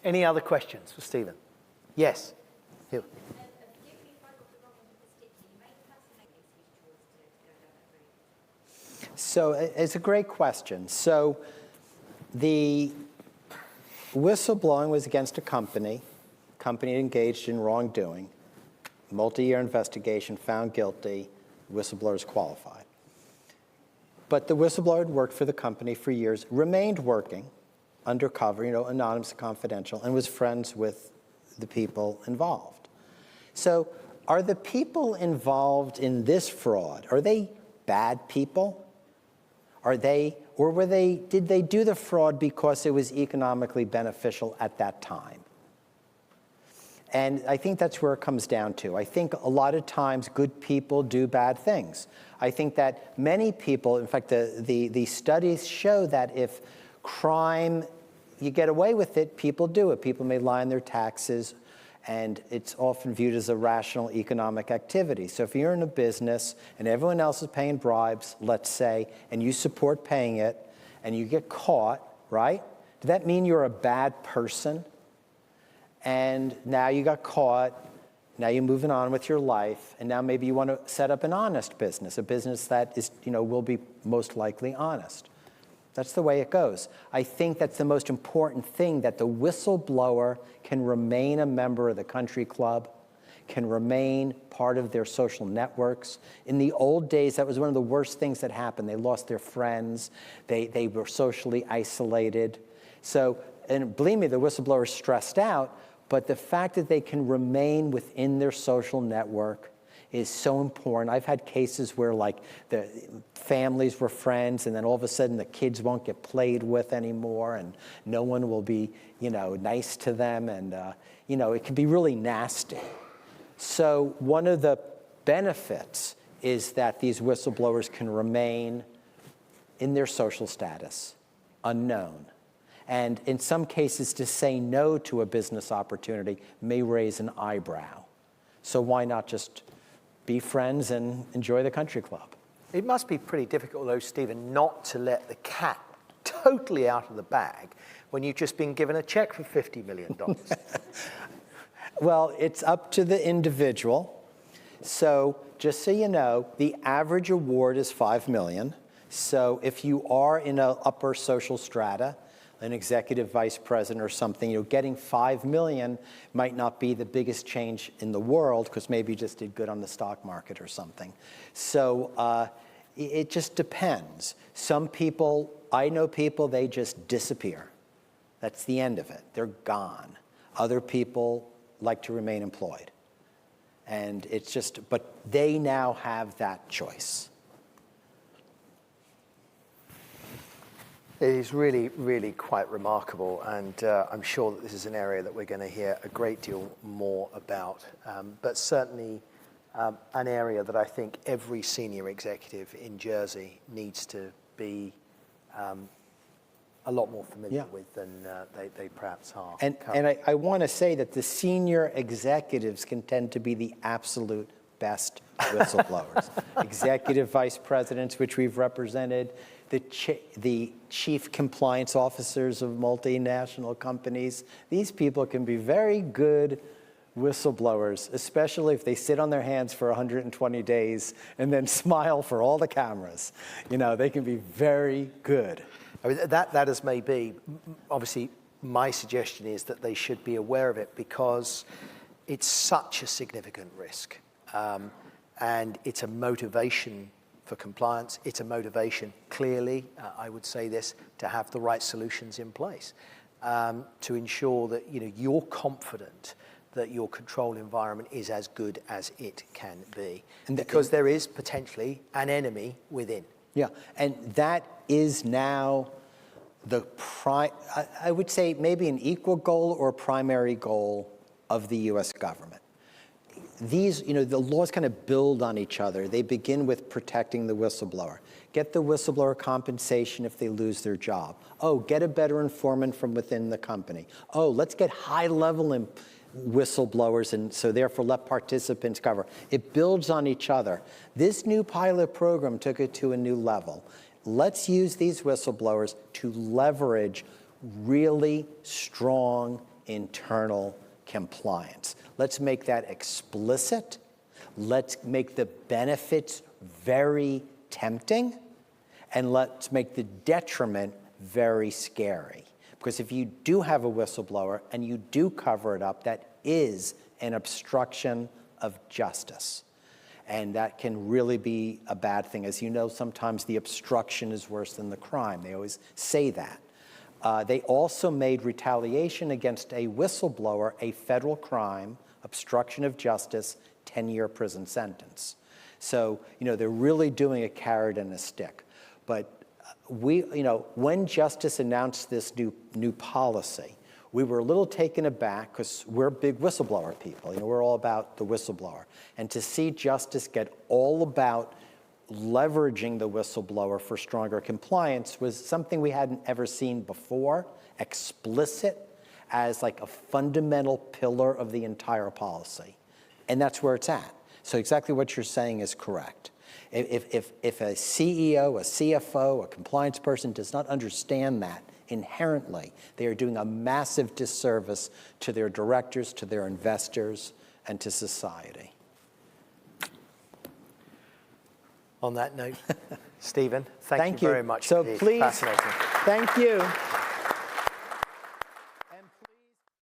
Any other questions for Stephen? Yes. Here. So it's a great question. So the whistleblowing was against a company engaged in wrongdoing, multi-year investigation, found guilty, whistleblowers qualified. But the whistleblower had worked for the company for years, remained working undercover, anonymous, confidential, and was friends with the people involved. So are the people involved in this fraud, are they bad people? Did they do the fraud because it was economically beneficial at that time? And I think that's where it comes down to. I think a lot of times good people do bad things. I think that many people, in fact, the studies show that if crime, you get away with it, people do it. People may lie on their taxes, and it's often viewed as a rational economic activity. So if you're in a business and everyone else is paying bribes, let's say, and you support paying it, and you get caught, right? Does that mean you're a bad person? And now you got caught, now you're moving on with your life, and now maybe you want to set up an honest business, a business that is, will be most likely honest. That's the way it goes. I think that's the most important thing, that the whistleblower can remain a member of the country club, can remain part of their social networks. In the old days, that was one of the worst things that happened. They lost their friends. They were socially isolated. So, and believe me, the whistleblower is stressed out, but the fact that they can remain within their social network is so important. I've had cases where like the families were friends and then all of a sudden the kids won't get played with anymore and no one will be, nice to them, and it can be really nasty. So one of the benefits is that these whistleblowers can remain in their social status, unknown. And in some cases, to say no to a business opportunity may raise an eyebrow. So why not just be friends and enjoy the country club? It must be pretty difficult, though, Stephen, not to let the cat totally out of the bag when you've just been given a check for $50 million. Well, it's up to the individual. So just so you know, the average award is $5 million. So if you are in an upper social strata, an executive vice president or something, getting $5 million might not be the biggest change in the world because maybe you just did good on the stock market or something. So it just depends. Some people, I know people, they just disappear. That's the end of it. They're gone. Other people like to remain employed. And it's just, but they now have that choice. It is really, really quite remarkable, and I'm sure that this is an area that we're going to hear a great deal more about, but certainly an area that I think every senior executive in Jersey needs to be a lot more familiar Yeah. with than they perhaps are. And I want to say that the senior executives can tend to be the absolute best whistleblowers. Executive vice presidents, which we've represented, the chief compliance officers of multinational companies. These people can be very good whistleblowers, especially if they sit on their hands for 120 days and then smile for all the cameras. You know, they can be very good. I mean, that as may be, obviously my suggestion is that they should be aware of it because it's such a significant risk. And it's a motivation for compliance. It's a motivation, clearly, I would say this, to have the right solutions in place to ensure that you're confident that your control environment is as good as it can be. And because there is potentially an enemy within. Yeah, and that is now I would say maybe an equal goal or primary goal of the US government. These, the laws kind of build on each other. They begin with protecting the whistleblower. Get the whistleblower compensation if they lose their job. Oh, get a better informant from within the company. Oh, let's get high-level whistleblowers, and so therefore let participants cover. It builds on each other. This new pilot program took it to a new level. Let's use these whistleblowers to leverage really strong internal compliance. Let's make that explicit. Let's make the benefits very tempting. And let's make the detriment very scary. Because if you do have a whistleblower and you do cover it up, that is an obstruction of justice. And that can really be a bad thing. As you know, sometimes the obstruction is worse than the crime. They always say that. They also made retaliation against a whistleblower a federal crime, obstruction of justice, 10-year prison sentence. So, they're really doing a carrot and a stick. But when Justice announced this new policy, we were a little taken aback because we're big whistleblower people. We're all about the whistleblower. And to see Justice get all about leveraging the whistleblower for stronger compliance was something we hadn't ever seen before, explicit as like a fundamental pillar of the entire policy. And that's where it's at. So exactly what you're saying is correct. If a CEO, a CFO, a compliance person does not understand that inherently, they are doing a massive disservice to their directors, to their investors, and to society. On that note, Stephen, thank you very much. So indeed. please, Fascinating. thank you.